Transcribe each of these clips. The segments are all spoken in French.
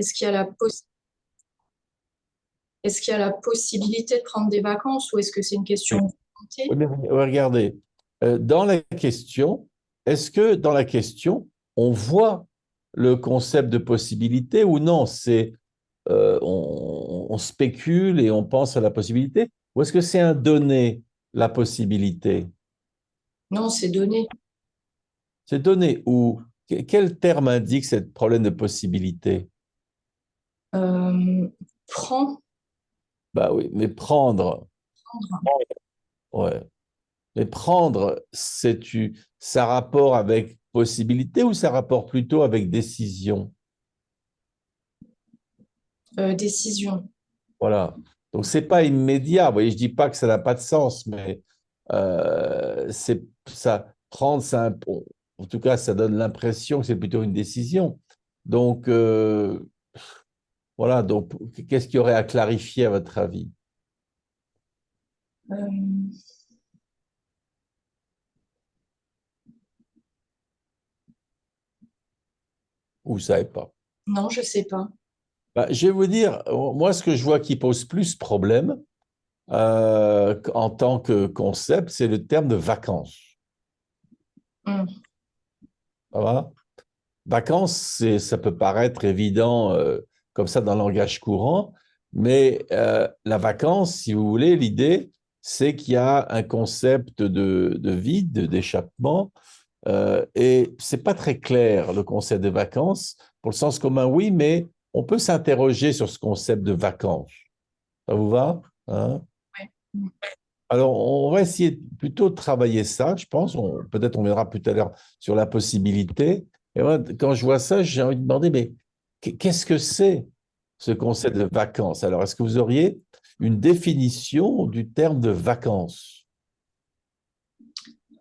Est-ce qu'il y a est-ce qu'il y a la possibilité de prendre des vacances ou est-ce que c'est une question de Oui, volonté? mais regardez, dans la question, est-ce que dans la question, on voit le concept de possibilité ou non? On spécule et on pense à la possibilité, ou est-ce que c'est un donné, la possibilité? Non, c'est donné. C'est donné ou quel terme indique ce problème de possibilité? Euh, Prends. Bah oui, mais prendre, ouais. Mais prendre, ça rapport avec possibilité ou ça rapport plutôt avec décision? Décision. Voilà. Donc, c'est pas immédiat. Vous voyez, je dis pas que ça n'a pas de sens, mais ça, prendre, en tout cas, ça donne l'impression que c'est plutôt une décision. Donc, voilà. Donc, qu'est-ce qu'il y aurait à clarifier à votre avis? Euh, Ou vous savez pas? non, je sais pas. Bah, je vais vous dire, moi, ce que je vois qui pose plus problème en tant que concept, c'est le terme de vacances. Hmm. Ça va? Vacances, ça peut paraître évident comme ça dans le langage courant, mais la vacance, si vous voulez, l'idée, c'est qu'il y a un concept de vide, d'échappement, et c'est pas très clair le concept de vacances. Pour le sens commun, oui, mais on peut s'interroger sur ce concept de vacances. Ça vous va? Hein? Ouais. Hmm. Alors, on va essayer plutôt de travailler ça, je pense. Peut-être on verra plus à l'heure sur la possibilité. Et moi, quand je vois ça, j'ai envie de demander, mais qu'est-ce que c'est ce concept de vacances? Alors, est-ce que vous auriez une définition du terme de vacances?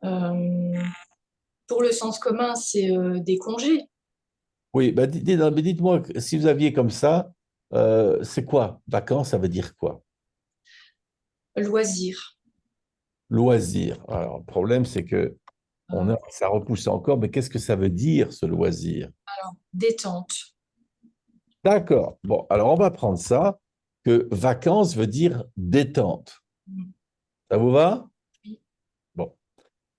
Euh, pour le sens commun, c'est des congés, Oui, bah, mais dites-moi, si vous aviez comme ça, c'est quoi? Vacances, ça veut dire quoi? loisirs, Loisir. Alors, le problème, c'est que ça repousse encore, mais qu'est-ce que ça veut dire, ce loisir? détente. D'accord. Bon, alors on va prendre ça, que vacances veut dire détente. Hmm. Ça vous va? Oui. Bon.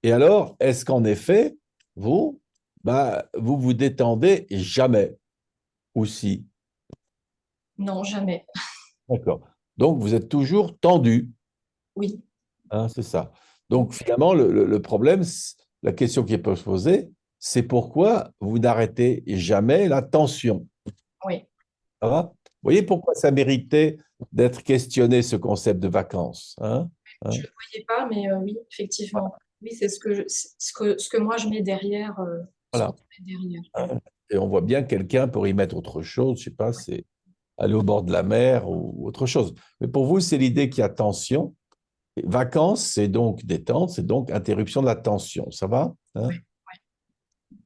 Et alors, est-ce qu'en effet, vous, vous vous détendez jamais aussi? Non, jamais. D'accord. Donc, vous êtes toujours tendu, Oui. hein, c'est ça. Donc, finalement, le problème, la question qui peut se poser, c'est pourquoi vous n'arrêtez jamais la tension. Oui. Ça va? Vous voyez pourquoi ça méritait d'être questionné, ce concept de vacances, hein? Je Hein? ne le voyais pas, mais oui, effectivement. Oui, c'est ce que moi je mets derrière, ce qu'on Voilà. met derrière. Et on voit bien quelqu'un pour y mettre autre chose, je sais pas, c'est aller au bord de la mer ou autre chose. Mais pour vous, c'est l'idée qu'il y a tension. Et vacances, c'est donc détente, c'est donc interruption de la tension. Ça va? Hein? Ouais.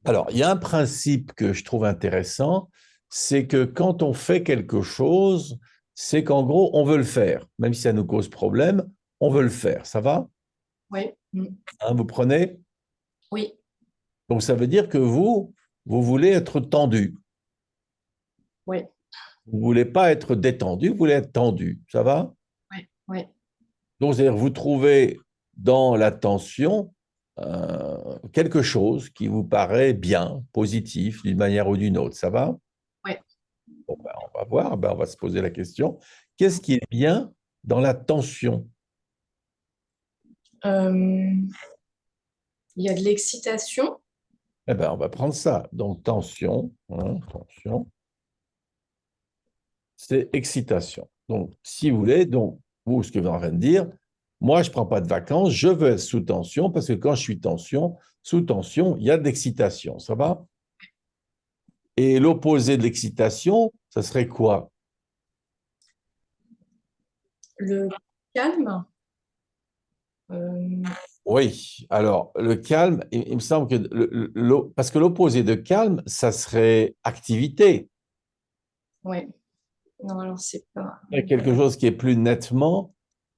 Alors, il y a un principe que je trouve intéressant, c'est que quand on fait quelque chose, c'est qu'en gros, on veut le faire. Même si ça nous cause problème, on veut le faire. Ça va? Ouais. Mm. Hein, vous prenez? Oui. Donc, ça veut dire que vous voulez être tendu. Ouais. Vous voulez pas être détendu, vous voulez être tendu. Ça va? Ouais. Ouais. Donc, c'est-à-dire vous trouvez dans la tension quelque chose qui vous paraît bien, positif, d'une manière ou d'une autre. Ça va? Ouais. Bon, ben, on va voir, ben, on va se poser la question. Qu'est-ce qui est bien dans la tension? Euh, il y a de l'excitation. Eh ben, on va prendre ça. Donc, tension, hein, tension, c'est excitation. Donc, si vous voulez, donc, vous, ce que vous êtes en train de dire, moi, je ne prends pas de vacances, je veux être sous tension parce que quand je suis sous tension, il y a de l'excitation. Ça va? Et l'opposé de l'excitation, ça serait quoi? Le calme. Euh, Oui, alors le calme, il me semble que parce que l'opposé de calme, ça serait activité. ouais. Non, alors c'est pas. Il y a quelque chose qui est plus nettement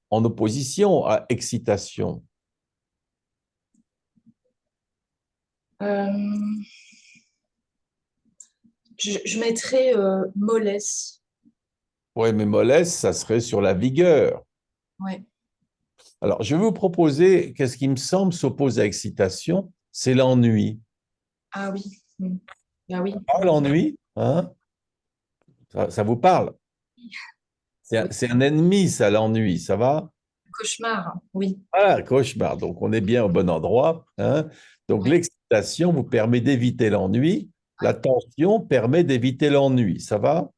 en opposition à excitation. Euh, Je mettrais mollesse. Oui, mais mollesse, ça serait sur la vigueur. Ouais. Alors, je vais vous proposer, qu'est-ce qui me semble s'oppose à excitation, c'est l'ennui. Ah oui. Mm. Ah oui. Ah, l'ennui, hein? Ça vous parle? Oui. C'est un ennemi, ça, l'ennui, ça va? Cauchemar. Oui. Voilà, cauchemar. Donc, on est bien au bon endroit, hein? Donc, Ouais. l'excitation vous permet d'éviter l'ennui. La tension permet d'éviter l'ennui. Ça va?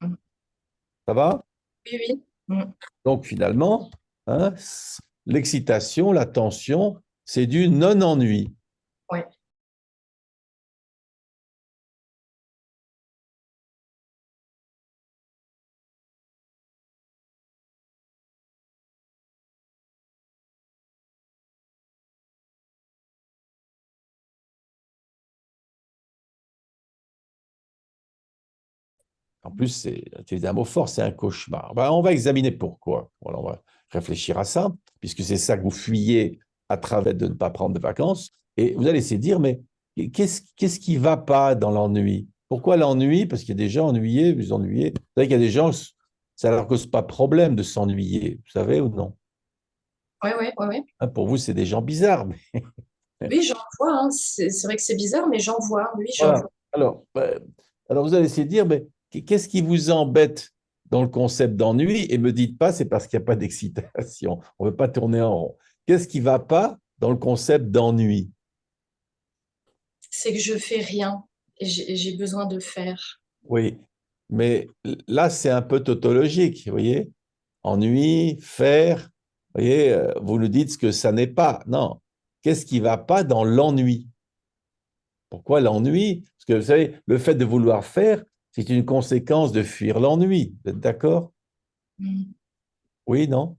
Mm. Ça va? Oui, oui. Mm. Donc, finalement, hein, l'excitation, la tension, c'est du non-ennui. Ouais. En plus, c'est un mot fort, c'est un cauchemar. Ben, on va examiner pourquoi. Voilà, on va réfléchir à ça, puisque c'est ça que vous fuyez à travers de ne pas prendre de vacances. Et vous allez essayer de dire, mais qu'est-ce qui ne va pas dans l'ennui? Pourquoi l'ennui? Parce qu'il y a des gens ennuyés, vous ennuyez. Vous savez qu'il y a des gens, ça ne leur cause pas de problème de s'ennuyer, vous savez ou non? Ouais, ouais, ouais, ouais. Hein, pour vous, c'est des gens bizarres. Mais Oui, j'en vois, hein. C'est vrai que c'est bizarre, mais j'en vois. Oui, j'en voilà. vois. Alors, vous allez essayer de dire, mais qu'est-ce qui vous embête dans le concept d'ennui? Et me dites pas, c'est parce qu'il n'y a pas d'excitation. On ne veut pas tourner en rond. Qu'est-ce qui ne va pas dans le concept d'ennui? C'est que je fais rien et j'ai besoin de faire. Oui, mais là, c'est un peu tautologique, vous voyez? Ennui, faire, vous voyez, vous nous dites ce que ça n'est pas. Non. Qu'est-ce qui ne va pas dans l'ennui? Pourquoi l'ennui? Parce que vous savez, le fait de vouloir faire, c'est une conséquence de fuir l'ennui. Vous êtes d'accord? Mm. Oui, non?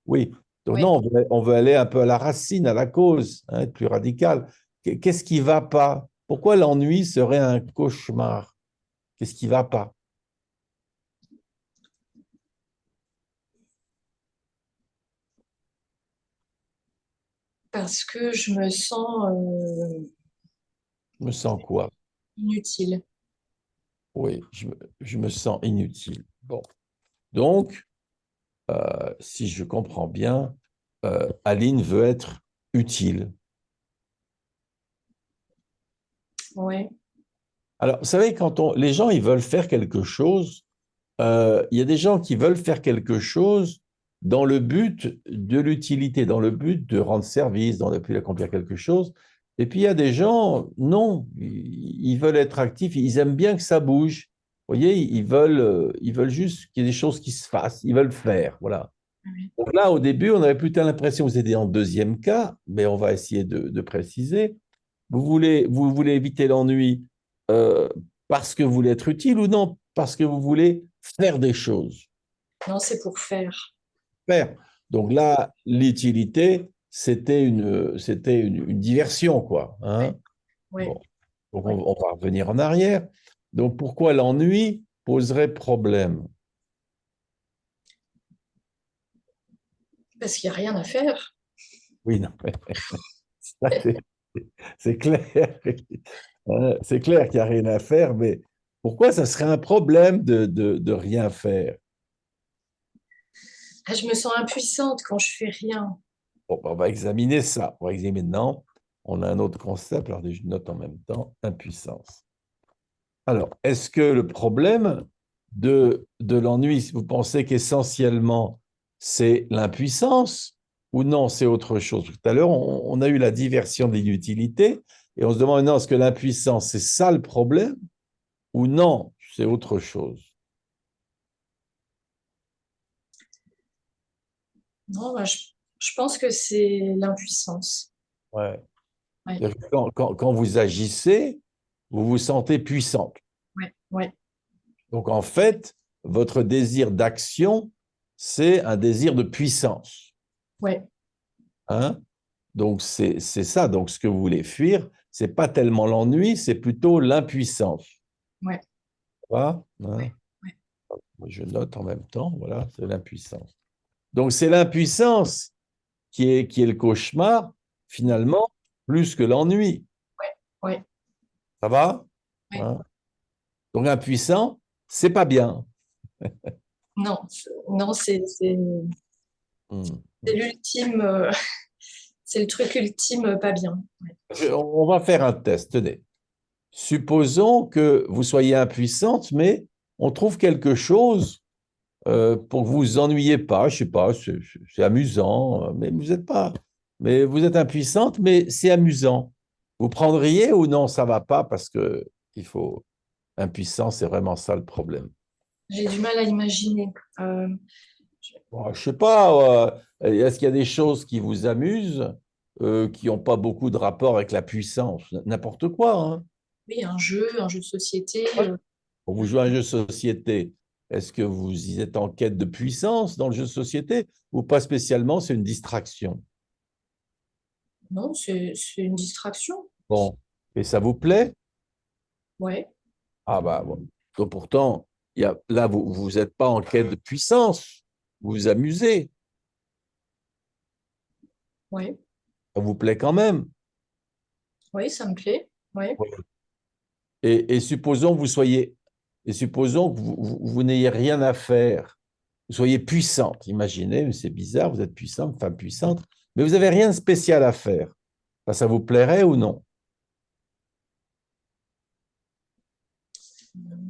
Oui. Donc Ouais. non, on veut aller un peu à la racine, à la cause, hein, être plus radical. Qu'est-ce qui ne va pas? Pourquoi l'ennui serait un cauchemar? Qu'est-ce qui ne va pas? Parce que je me sens Je me sens quoi? inutile. Oui, je me sens inutile. Bon. Donc, si je comprends bien, Aline veut être utile. Ouais. Alors, vous savez, les gens, ils veulent faire quelque chose, il y a des gens qui veulent faire quelque chose dans le but de l'utilité, dans le but de rendre service, dans le but d'accomplir quelque chose. Et puis il y a des gens, non, ils veulent être actifs, ils aiment bien que ça bouge. Vous voyez, ils veulent juste qu'il y ait des choses qui se fassent, ils veulent faire, voilà. Ouais. Donc là, au début, on avait plutôt l'impression que vous étiez en deuxième cas, mais on va essayer de préciser. Vous voulez éviter l'ennui euh, parce que vous voulez être utile ou non parce que vous voulez faire des choses? Non, c'est pour faire. Faire. Donc là, l'utilité, c'était une diversion, quoi, Ouais. hein? Ouais. Bon, donc Ouais. on va revenir en arrière. Donc pourquoi l'ennui poserait problème? Parce qu'il n'y a rien à faire. Oui, non, mais ça, c'est clair. C'est clair qu'il n'y a rien à faire, mais pourquoi ça serait un problème de rien faire? Ah, je me sens impuissante quand je fais rien. Bon, ben, on va examiner ça. On va examiner maintenant. On a un autre concept, alors je note en même temps, impuissance. Alors, est-ce que le problème de l'ennui, vous pensez qu'essentiellement c'est l'impuissance ou non, c'est autre chose? Tout à l'heure, on a eu la diversion de l'inutilité et on se demande maintenant, est-ce que l'impuissance, c'est ça le problème ou non, c'est autre chose? Non, bah, je pense que c'est l'impuissance. Ouais. Ouais. C'est-à-dire que quand vous agissez, vous vous sentez puissante. Ouais. Ouais. Donc, en fait, votre désir d'action, c'est un désir de puissance. Ouais. Hein? Donc, c'est ça. Donc, ce que vous voulez fuir, c'est pas tellement l'ennui, c'est plutôt l'impuissance. Ouais. Voilà, Ouais. hein? Ouais. Je note en même temps, voilà, c'est l'impuissance. Donc, c'est l'impuissance qui est le cauchemar, finalement, plus que l'ennui. Ouais. Ouais. Ça va? Ouais. Hein? Donc, impuissant, c'est pas bien. Non, non, Hmm. c'est l'ultime, c'est le truc ultime, pas bien. Ouais. On va faire un test. Tenez. Supposons que vous soyez impuissante, mais on trouve quelque chose pour que vous vous ennuyiez pas. Je sais pas, c'est amusant, mais vous êtes pas. Mais vous êtes impuissante, mais c'est amusant. Vous prendriez ou non, ça va pas parce que il faut. Impuissant, c'est vraiment ça le problème. J'ai du mal à imaginer. Bon, je sais pas, est-ce qu'il y a des choses qui vous amusent, qui n'ont pas beaucoup de rapport avec la puissance? N'importe quoi, hein. Oui, un jeu de société. Quand vous jouez à un jeu de société, est-ce que vous y êtes en quête de puissance dans le jeu de société ou pas spécialement, c'est une distraction? Non, c'est une distraction. Bon, et ça vous plaît? Ouais, Ah bah bon. Donc pourtant, là, vous n'êtes pas en quête de puissance, vous vous amusez, ouais, ça vous plaît quand même. ouais, ça me plaît. Ouais. Et supposons que vous soyez, et supposons que vous n'ayez rien à faire, vous soyez puissante. Imaginez, mais c'est bizarre, vous êtes puissante, femme puissante, mais vous n'avez rien de spécial à faire. Ça vous plairait ou non?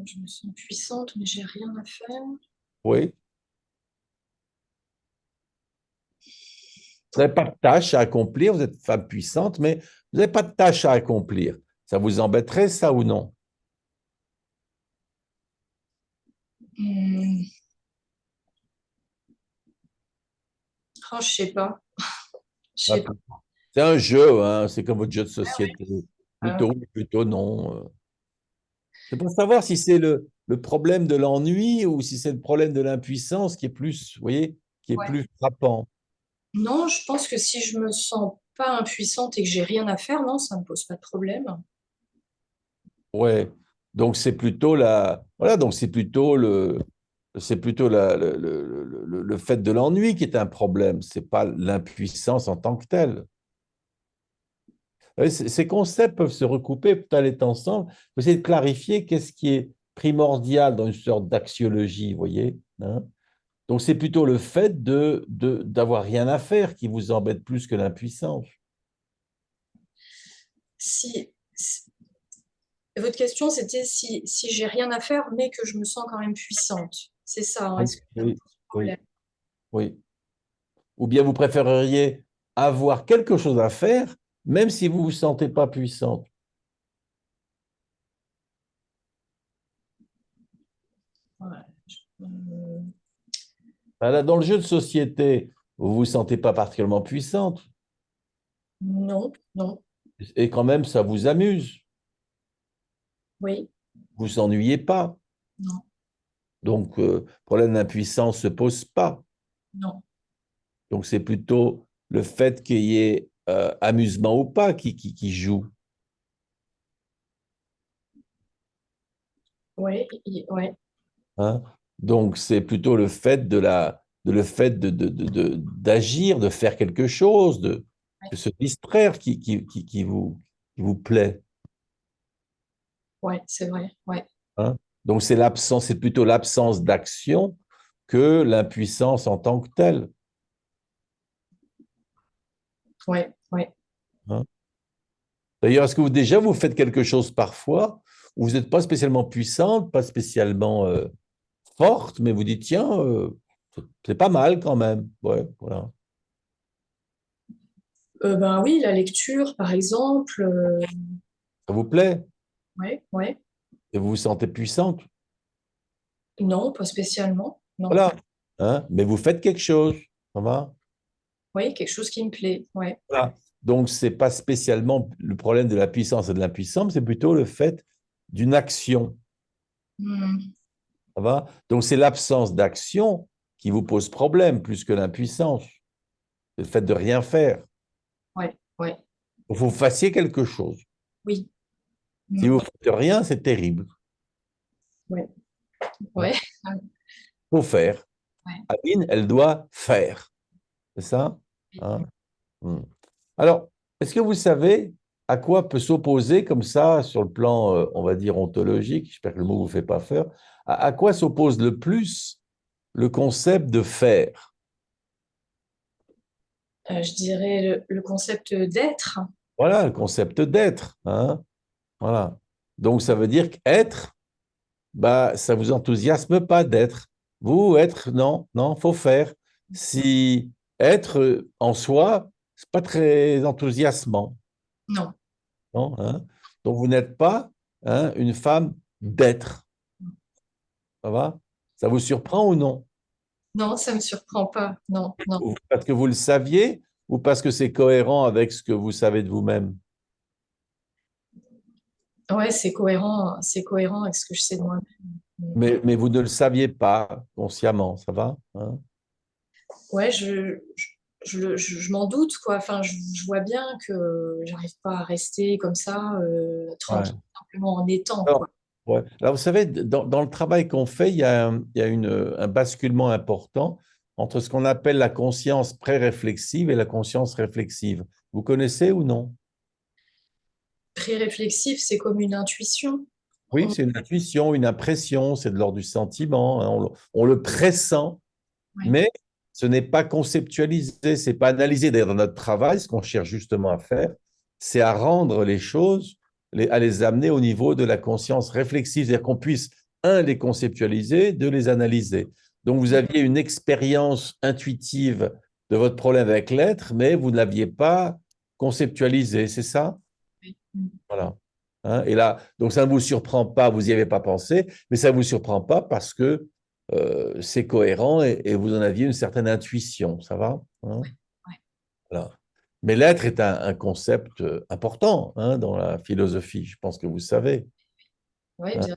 Je me sens puissante, mais j'ai rien à faire. Oui. Vous n'avez pas de tâche à accomplir, vous êtes femme puissante, mais vous n'avez pas de tâche à accomplir. Ça vous embêterait, ça ou non? Hmm. Oh, je sais pas. Je Ah, sais pas. c'est un jeu, hein, c'est comme votre jeu de Ouais, ouais. société. Euh, Plutôt non. C'est pour savoir si c'est le problème de l'ennui ou si c'est le problème de l'impuissance qui est plus, vous voyez, qui est ouais. plus frappant. Non, je pense que si je me sens pas impuissante et que j'ai rien à faire, non, ça me pose pas de problème. Ouais. Donc c'est plutôt voilà, donc c'est plutôt le fait de l'ennui qui est un problème. C'est pas l'impuissance en tant que telle. Vous voyez, ces concepts peuvent se recouper, peuvent aller ensemble. Il faut essayer de clarifier qu'est-ce qui est primordial dans une sorte d'axiologie, vous voyez, hein. Donc, c'est plutôt le fait d'avoir rien à faire qui vous embête plus que l'impuissance. Si votre question, c'était si j'ai rien à faire, mais que je me sens quand même puissante. C'est ça, hein, Oui, est-ce que ça me oui, pose oui, problème? oui. Ou bien vous préféreriez avoir quelque chose à faire, même si vous ne vous sentez pas puissante. Ouais. Euh, Là, dans le jeu de société, vous ne vous sentez pas particulièrement puissante, non, non, et quand même, ça vous amuse. oui, Vous ne vous ennuyez pas. non, Donc, problème d'impuissance ne se pose pas. non. Donc, c'est plutôt le fait qu'il y ait amusement ou pas qui joue, Ouais, ouais, hein. Donc, c'est plutôt le fait le fait d'agir, de faire quelque chose, ouais, de se distraire qui vous plaît, ouais, c'est vrai, ouais, hein. Donc, c'est plutôt l'absence d'action que l'impuissance en tant que telle, ouais, ouais. hein. D'ailleurs, est-ce que déjà vous faites quelque chose parfois où vous n'êtes pas spécialement puissante, pas spécialement forte, mais vous dites, tiens, c'est pas mal quand même. Ouais, voilà. Ben oui, la lecture, par exemple, Ça vous plaît ouais, ouais. et vous vous sentez puissante. Non, pas spécialement, non. Voilà, hein, mais vous faites quelque chose. Ça va? Oui, quelque chose qui me plaît, ouais. Voilà. Donc, c'est pas spécialement le problème de la puissance et de l'impuissance, c'est plutôt le fait d'une action. Hmm. Ça va? Donc, c'est l'absence d'action qui vous pose problème plus que l'impuissance. C'est le fait de rien faire. Ouais, ouais, Il faut que vous fassiez quelque chose. oui. Si Hmm. vous ne faites rien, c'est terrible. Ouais, Il ouais, faut faire. ouais. Aline, elle doit faire. C'est ça? Oui. Hein? Hmm. Alors, est-ce que vous savez à quoi peut s'opposer comme ça, sur le plan, on va dire, ontologique, j'espère que le mot ne vous fait pas peur, à quoi s'oppose le plus le concept de faire? Je dirais le concept d'être. Voilà, le concept d'être, hein? Voilà. Donc, ça veut dire qu'être, bah, ça vous enthousiasme pas d'être. Vous, être, non, non, faut faire. Si être en soi, c'est pas très enthousiasmant, Non, non, hein? Donc, vous n'êtes pas, hein, une femme d'être. Ça va? Ça vous surprend ou non? non, ça me surprend pas. Non, non. Ou parce que vous le saviez ou parce que c'est cohérent avec ce que vous savez de vous-même? Ouais, c'est cohérent avec ce que je sais de moi-même. Mais vous ne le saviez pas consciemment, ça va? Hein? Ouais, je m'en doute, quoi. Enfin, je vois bien que j'arrive pas à rester comme ça, Ouais. tranquille, simplement en étant, Alors, quoi. ouais. Alors, vous savez, dans le travail qu'on fait, il y a un basculement important entre ce qu'on appelle la conscience pré-réflexive et la conscience réflexive. Vous connaissez ou non? Pré-réflexif, c'est comme une intuition. Oui, On- c'est une intuition, une impression, c'est de l'ordre du sentiment, hein, on le pressent, ouais. mais ce n'est pas conceptualisé, c'est pas analysé. D'ailleurs, dans notre travail, ce qu'on cherche justement à faire, c'est à rendre les choses, à les amener au niveau de la conscience réflexive, c'est-à-dire qu'on puisse, un, les conceptualiser, deux, les analyser. Donc, vous aviez une expérience intuitive de votre problème avec l'être, mais vous ne l'aviez pas conceptualisé, c'est ça? Voilà. Hein, et là, donc ça ne vous surprend pas, vous n'y avez pas pensé, mais ça ne vous surprend pas parce que c'est cohérent et vous en aviez une certaine intuition, ça va? Hein. Ouais. Voilà. Mais l'être est un concept important, hein, dans la philosophie, je pense que vous savez. Ouais, Hein. bien.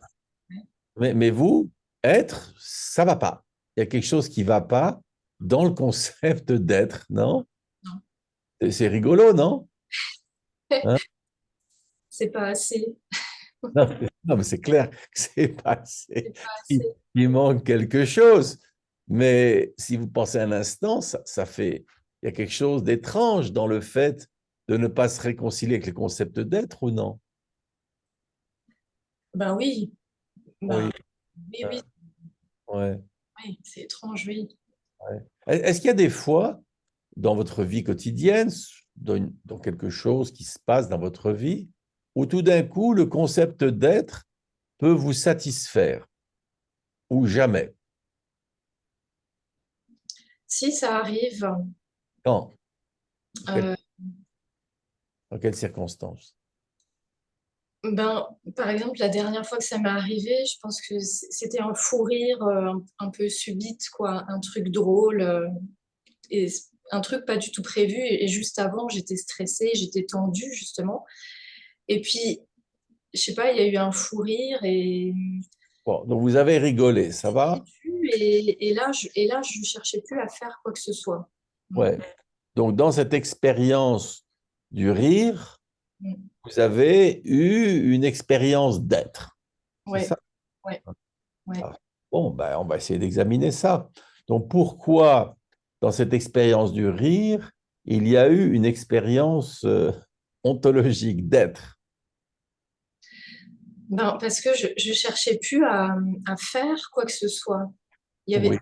Ouais. Mais vous, être, ça va pas. Il y a quelque chose qui va pas dans le concept d'être, non? Non. C'est rigolo, non? Hein. C'est pas assez. Non, non, mais c'est clair que c'est passé. C'est pas Il, assez. il manque quelque chose. Mais si vous pensez un instant, il y a quelque chose d'étrange dans le fait de ne pas se réconcilier avec le concept d'être ou non? Ben oui. Oui. Ben oui, oui, Ouais, oui. C'est étrange, oui. ouais. Est-ce qu'il y a des fois dans votre vie quotidienne, dans quelque chose qui se passe dans votre vie, où tout d'un coup, le concept d'être peut vous satisfaire ou jamais? Si ça arrive, Quand? euh, Dans quelles circonstances? ben, par exemple, la dernière fois que ça m'est arrivé, je pense que c'était un fou rire un peu subite, quoi, un truc drôle, et un truc pas du tout prévu. Et juste avant, j'étais stressée, j'étais tendue, justement. Et puis, je sais pas, il y a eu un fou rire et Bon, donc vous avez rigolé, ça va? et là, je cherchais plus à faire quoi que ce soit. Mm, Ouais. Donc dans cette expérience du rire, mm. vous avez eu une expérience d'être. C'est Ouais, ça? ouais, ouais. Ah. Bon, ben, on va essayer d'examiner ça. Donc pourquoi dans cette expérience du rire, il y a eu une expérience ontologique d'être? Ben, parce que je cherchais plus à faire quoi que ce soit. Il y avait Oui.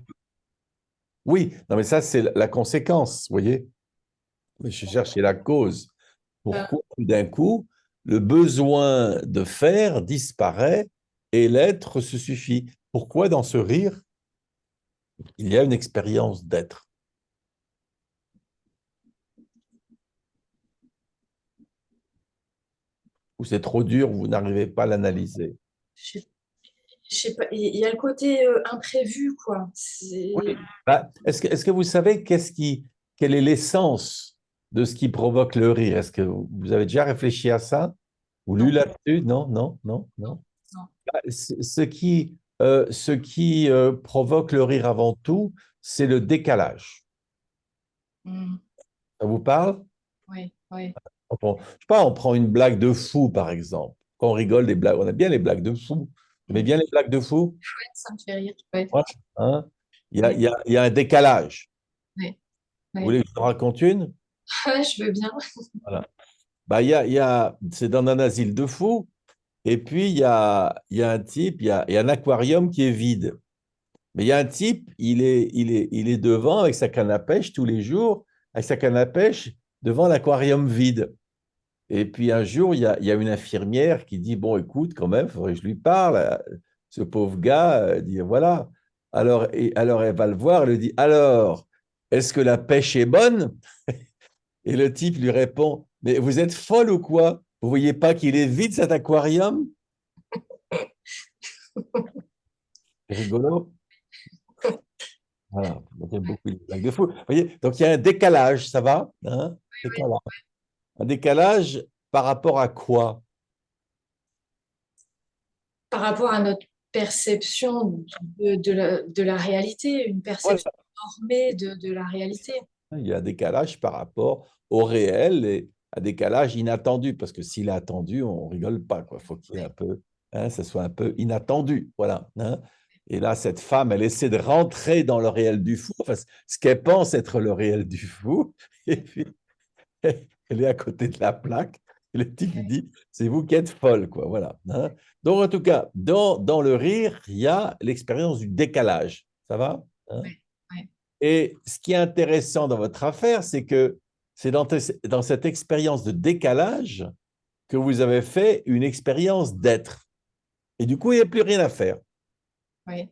Oui, non, mais ça, c'est la conséquence, vous voyez? Mais je cherchais la cause. euh, Pourquoi tout d'un coup, le besoin de faire disparaît et l'être se suffit? Pourquoi dans ce rire, il y a une expérience d'être? Ou c'est trop dur, vous n'arrivez pas à l'analyser? je sais je sais pas, il y a le côté imprévu, quoi. Oui. Bah, est-ce que vous savez quelle est l'essence de ce qui provoque le rire? Est-ce que vous avez déjà réfléchi à ça? Ou lu Non, là-dessus? Non, non, non, non, non. non. Bah, ce qui provoque le rire avant tout, c'est le décalage. Mm. Ça vous parle? Ouais, ouais. Je sais pas, on prend une blague de fou, par exemple. Quand on rigole des blagues, on aime bien les blagues de fou. Vous aimez Mm. bien les blagues de fou? Ouais, ça me fait rire. Ouais, Ouais. Hein. Il y a, ouais, il y a- il y a un décalage. ouais, Vous ouais. voulez que je vous raconte une? Ouais, je veux bien. Voilà. Bah, c'est dans un asile de fous. Et puis, il y a un type, il y a un aquarium qui est vide. Mais il y a un type, il est devant avec sa canne à pêche tous les jours, avec sa canne à pêche devant l'aquarium vide. Et puis un jour, il y a une infirmière qui dit, bon, écoute, quand même, il faudrait que je lui parle, ce pauvre gars, dit, voilà. Alors elle va le voir, elle lui dit, alors, est-ce que la pêche est bonne? Et le type lui répond, mais vous êtes folle ou quoi? Vous voyez pas qu'il est vide cet aquarium? C'est rigolo. Voilà, j'aime beaucoup les blagues de fou. Vous voyez, donc il y a un décalage, ça va? Hein? Décalage. Un décalage par rapport à quoi? Par rapport à notre perception de la réalité, une Voilà. perception normée de la réalité. Il y a un décalage par rapport au réel et un décalage inattendu, parce que s'il est attendu, on rigole pas, quoi. Faut qu'il y ait un peu, hein, ça soit un peu inattendu, voilà. Hein. Et là, cette femme, elle essaie de rentrer dans le réel du fou, enfin, ce qu'elle pense être le réel du fou, et puis elle est à côté de la plaque. Et le type lui dit, c'est vous qui êtes folle, quoi. Voilà. Hein. Donc, en tout cas, dans le rire, il y a l'expérience du décalage. Ça va? Hein. Ouais, ouais, Et ce qui est intéressant dans votre affaire, c'est que c'est dans cette expérience de décalage que vous avez fait une expérience d'être. Et du coup, il n'y a plus rien à faire. ouais.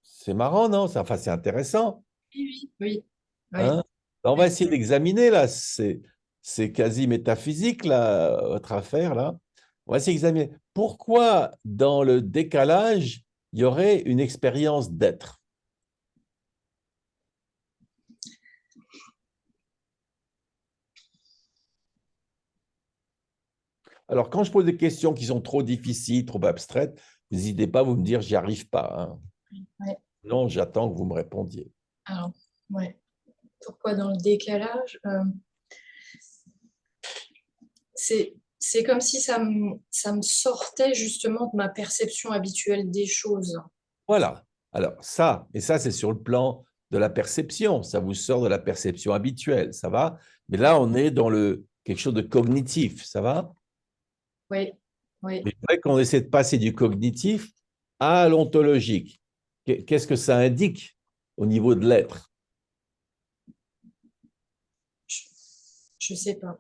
C'est marrant, non? Enfin, c'est intéressant. Oui, oui, oui, oui, Hein? On va oui. essayer d'examiner, là. C'est quasi métaphysique, là, votre affaire, là. On va essayer d'examiner. Pourquoi, dans le décalage, il y aurait une expérience d'être? Alors, quand je pose des questions qui sont trop difficiles, trop abstraites, n'hésitez pas à vous me dire, j'y arrive pas. Hein. Ouais. Non, j'attends que vous me répondiez. Alors, ouais. Pourquoi dans le décalage? C'est comme si ça me sortait justement de ma perception habituelle des choses. Voilà. Alors, ça, c'est sur le plan de la perception. Ça vous sort de la perception habituelle, ça va? Mais là, on est dans quelque chose de cognitif, ça va? Oui, oui. Mais c'est vrai qu'on essaie de passer du cognitif à l'ontologique. Qu'est-ce que ça indique au niveau de l'être? Je sais pas.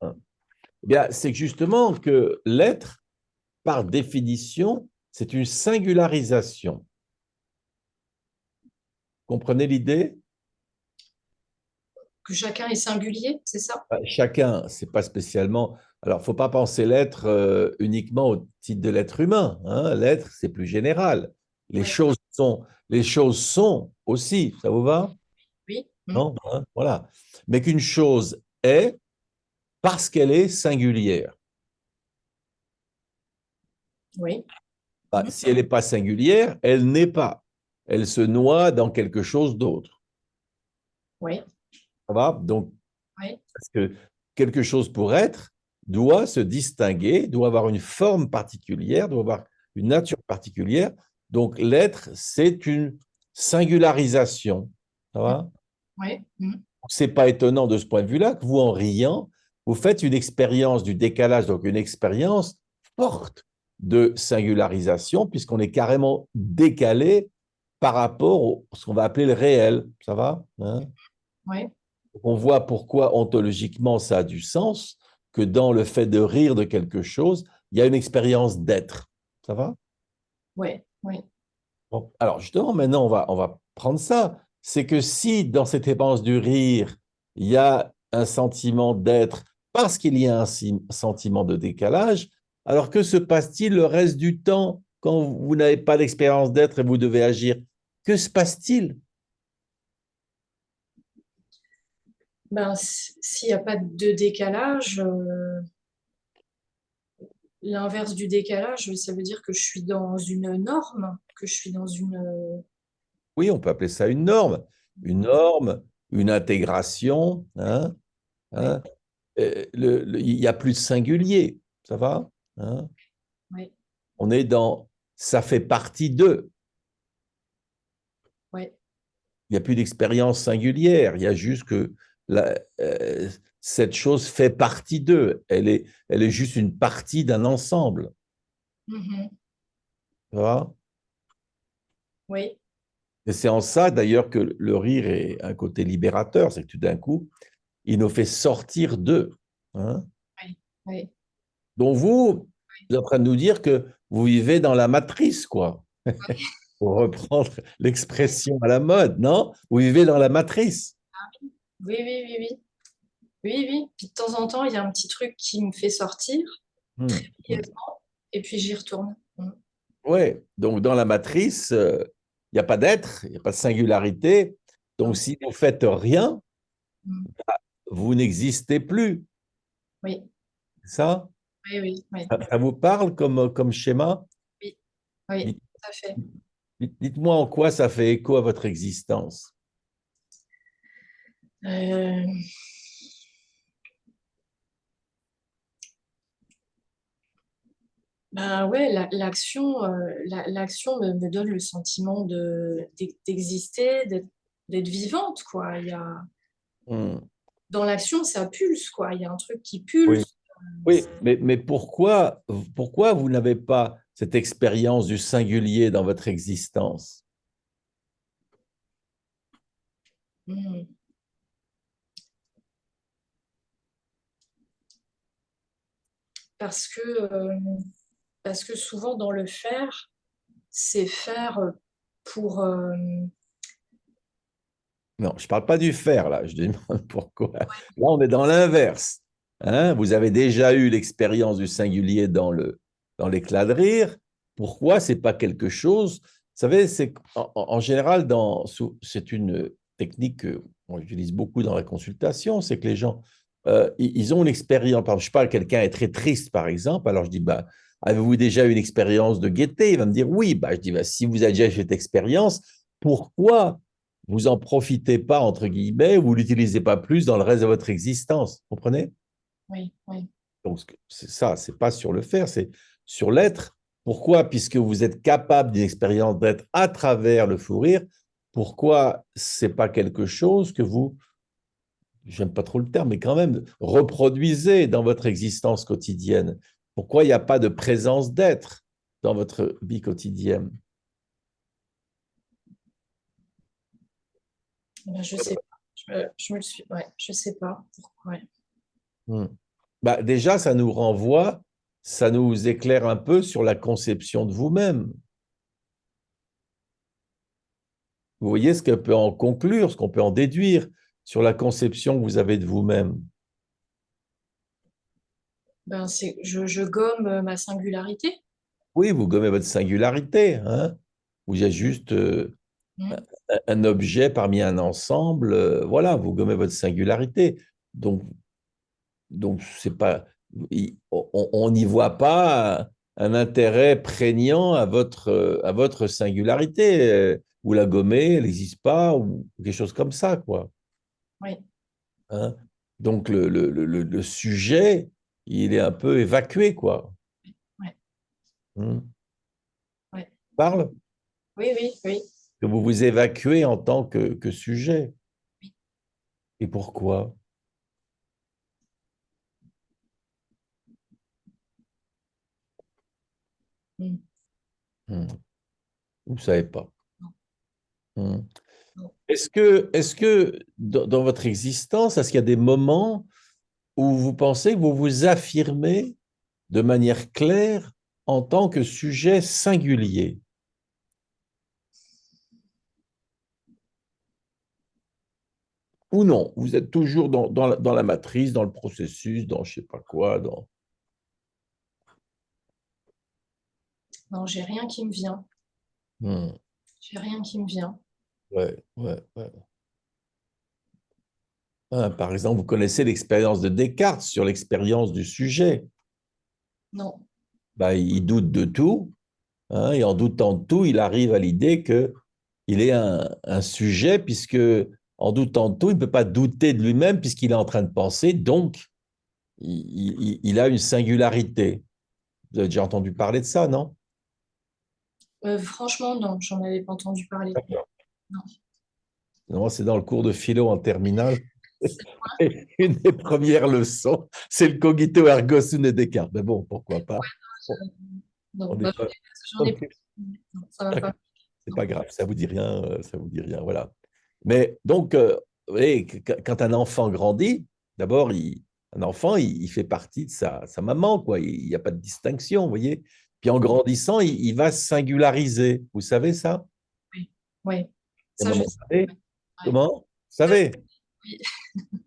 Hein. Eh bien, c'est justement que l'être, par définition, c'est une singularisation. Comprenez l'idée? Que chacun est singulier, c'est ça? Chacun, c'est pas spécialement. Alors, faut pas penser l'être uniquement au titre de l'être humain. Hein. L'être, c'est plus général. Les Oui, choses sont, les choses sont aussi. Ça vous va? oui, Non? Hein, voilà. Mais qu'une chose est parce qu'elle est singulière. oui, Bah, si elle n'est pas singulière, elle n'est pas. Elle se noie dans quelque chose d'autre. oui, Ça va? Donc, oui, parce que quelque chose pour être doit se distinguer, doit avoir une forme particulière, doit avoir une nature particulière. Donc, l'être, c'est une singularisation. Ça va? oui, C'est pas étonnant de ce point de vue-là que vous, en riant, vous faites une expérience du décalage, donc une expérience forte de singularisation, puisqu'on est carrément décalé par rapport à ce qu'on va appeler le réel. Ça va? Hein. oui, On voit pourquoi ontologiquement ça a du sens, que dans le fait de rire de quelque chose, il y a une expérience d'être. Ça va? oui, oui. Bon, alors justement, maintenant, on va prendre ça. C'est que si dans cette expérience du rire, il y a un sentiment d'être parce qu'il y a un sentiment de décalage, alors que se passe-t-il le reste du temps quand vous n'avez pas d'expérience d'être et vous devez agir? Que se passe-t-il? Ben, s'il n'y a pas de décalage, l'inverse du décalage, ça veut dire que je suis dans une norme, que je suis dans une... Oui, on peut appeler ça une norme, une intégration. Hein, Oui, hein. Il n'y a plus de singulier, ça va? Hein. oui, On est dans ça fait partie d'eux. oui, Il n'y a plus d'expérience singulière. Il y a juste que la- euh, cette chose fait partie d'eux. Elle est juste une partie d'un ensemble. Mhm. Tu vois. Oui, Et c'est en ça, d'ailleurs, que le rire est un côté libérateur. C'est que tout d'un coup, il nous fait sortir d'eux. Hein. oui, oui. Donc vous êtes en train de nous dire que vous vivez dans la matrice, quoi. Pour reprendre l'expression à la mode, non? Vous vivez dans la matrice. Oui, oui, oui, oui. Oui, oui. Puis de temps en temps, il y a un petit truc qui me fait sortir, Hmm, hmm. brièvement, et puis j'y retourne. Ouais, donc dans la matrice, il n'y a pas d'être, il n'y a pas de singularité. Donc Non. si vous faites rien, Mm. vous n'existez plus. Oui, Ça, oui, oui, oui, ça vous parle comme schéma? oui, oui, Dites- tout à fait. Dites-moi en quoi ça fait écho à votre existence. Euh, Ben ouais, l'action me donne le sentiment d'exister, d'être vivante, quoi. Hmm. Dans l'action, ça pulse, quoi. Il y a un truc qui Oui, pulse. oui, mais pourquoi vous n'avez pas cette expérience du singulier dans votre existence? Hmm. Parce que, euh, parce que souvent dans le faire, c'est faire pour... Non, je ne parle pas du faire, là. Je demande pourquoi. Là, on est dans l'inverse. Hein. Vous avez déjà eu l'expérience du singulier dans l'éclat de rire. Pourquoi c'est pas quelque chose? Vous savez, en général, c'est une technique que moi, j'utilise beaucoup dans la consultation, c'est que les gens, ils ont une expérience. Par exemple, je sais pas, quelqu'un est très triste, par exemple. Alors je dis, bah, avez-vous déjà eu une expérience de gaieté? Il va me dire oui. Bah, je dis, bah, si vous avez déjà eu cette expérience, pourquoi vous en profitez pas, entre guillemets, vous l'utilisez pas plus dans le reste de votre existence. Vous comprenez? Oui, oui. Donc, c'est ça, c'est pas sur le faire, c'est sur l'être. Pourquoi? Puisque vous êtes capable d'une expérience d'être à travers le fou rire, pourquoi c'est pas quelque chose que vous, j'aime pas trop le terme, mais quand même, reproduisez dans votre existence quotidienne? Pourquoi il n'y a pas de présence d'être dans votre vie quotidienne? Ben, je sais pas. Je me le suis... Ouais, je sais pas pourquoi. Ouais. Hmm. Bah, déjà, ça nous éclaire un peu sur la conception de vous-même. Vous voyez ce qu'on peut en conclure, ce qu'on peut en déduire sur la conception que vous avez de vous-même. Ben, je gomme ma singularité. Oui, vous gommez votre singularité, hein. Vous êtes juste Hmm. un objet parmi un ensemble. Voilà, vous gommez votre singularité. Donc c'est pas, on n'y voit pas un intérêt prégnant à votre singularité. Vous la gommez, elle n'existe pas, ou quelque chose comme ça, quoi. Oui, Hein. Donc le sujet, il est un peu évacué, quoi. ouais, Hmm. ouais. Parle Oui, oui, oui. que vous vous évacuez en tant que sujet. Oui. Et pourquoi? Hmm. Hmm. Vous ne savez pas. Non, Hmm. non. Est-ce que dans votre existence, est-ce qu'il y a des moments où vous pensez que vous vous affirmez de manière claire en tant que sujet singulier? Ou non? Vous êtes toujours dans la matrice, dans le processus, dans je ne sais pas quoi, dans... Non, j'ai rien qui me vient. Hmm. J'ai rien qui me vient. Ouais, ouais, ouais. Hein, par exemple, vous connaissez l'expérience de Descartes sur l'expérience du sujet. Non. Bah, il doute de tout, hein, et en doutant de tout, il arrive à l'idée que il est un sujet, puisque en doutant de tout, il ne peut pas douter de lui-même, puisqu'il est en train de penser, donc il a une singularité. Vous avez déjà entendu parler de ça, non? Franchement, non, j'en avais pas entendu parler. D'accord. Non. Non, c'est dans le cours de philo en terminale. C'est- Une des premières leçons, c'est le cogito ergo sum de Descartes. Mais bon, pourquoi pas? Bon, Non, on bah, est pas. j'en ai Ok, pas. Non, ça va d'accord. pas. C'est Non. pas grave, ça vous dit rien, voilà. Mais donc, vous voyez, quand un enfant grandit, d'abord, un enfant, il fait partie de sa maman, quoi. Il n'y a pas de distinction, vous voyez. Puis en grandissant, il va se singulariser. Vous savez ça? Oui, oui. À un Ça, je moment sais. donné, Ouais. comment? Vous Ça, savez? oui.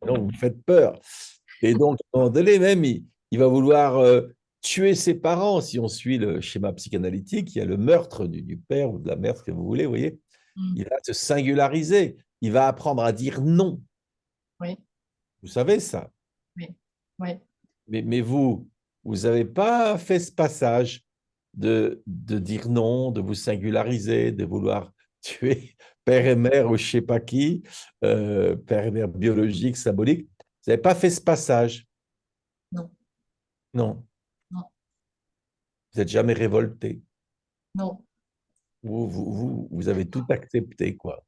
Donc, vous me faites peur. Et donc, à un moment donné, même, il va vouloir tuer ses parents. Si on suit le schéma psychanalytique, il y a le meurtre du père ou de la mère, ce que vous voulez, vous voyez. Mm. Il va se singulariser. Il va apprendre à dire non. Oui, Vous savez ça. oui, oui. Mais vous n'avez pas fait ce passage de dire non, de vous singulariser, de vouloir tuer père et mère ou je ne sais pas qui, père et mère biologique, symbolique. Vous n'avez pas fait ce passage. Non, Non. non, Vous n'êtes jamais révolté. non. Vous avez tout accepté, quoi.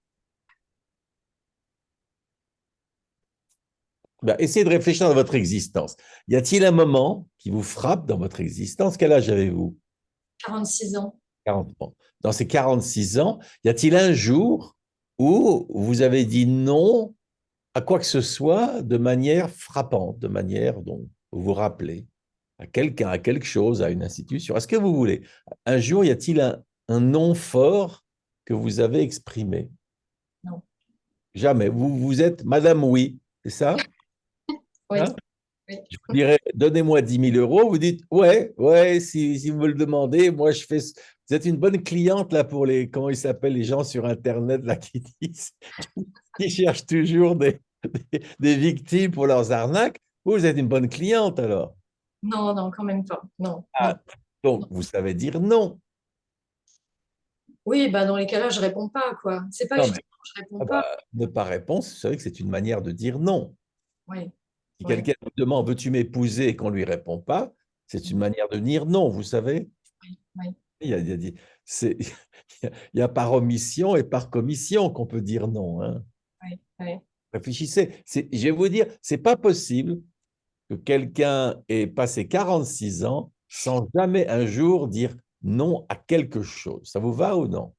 Ben, essayez de réfléchir dans votre existence. Y a-t-il un moment qui vous frappe dans votre existence? Quel âge avez-vous? 46 ans. 40 ans. Dans ces 46 ans, y a-t-il un jour où vous avez dit non à quoi que ce soit de manière frappante, de manière dont vous vous rappelez, à quelqu'un, à quelque chose, à une institution, à ce que vous voulez? Un jour, y a-t-il un non fort que vous avez exprimé? Non. Jamais. Vous êtes Madame Oui, c'est ça? Oui, Hein? oui. Je vous dirais, donnez-moi 10 000 euros. Vous dites, ouais, ouais, si vous me le demandez, moi je fais. Vous êtes une bonne cliente là pour les, comment ils s'appellent, les gens sur Internet là qui disent, qui cherchent toujours des victimes pour leurs arnaques. Vous êtes une bonne cliente alors. Non, non, quand même pas. Non, non. Ah, donc, vous savez dire non. Oui, bah dans les cas-là, je réponds pas, quoi. C'est pas que Non, je dis mais non, je réponds ah pas. bah, ne pas répondre, vous savez que c'est une manière de dire non. Oui, Si oui, quelqu'un vous demande, veux-tu m'épouser et qu'on ne lui répond pas, c'est une manière de dire non, vous savez. oui, oui, Il y a, c'est, il y a par omission et par commission qu'on peut dire non, hein. oui, oui. Réfléchissez. Je vais vous dire, c'est pas possible que quelqu'un ait passé 46 ans sans jamais un jour dire non à quelque chose. Ça vous va ou non?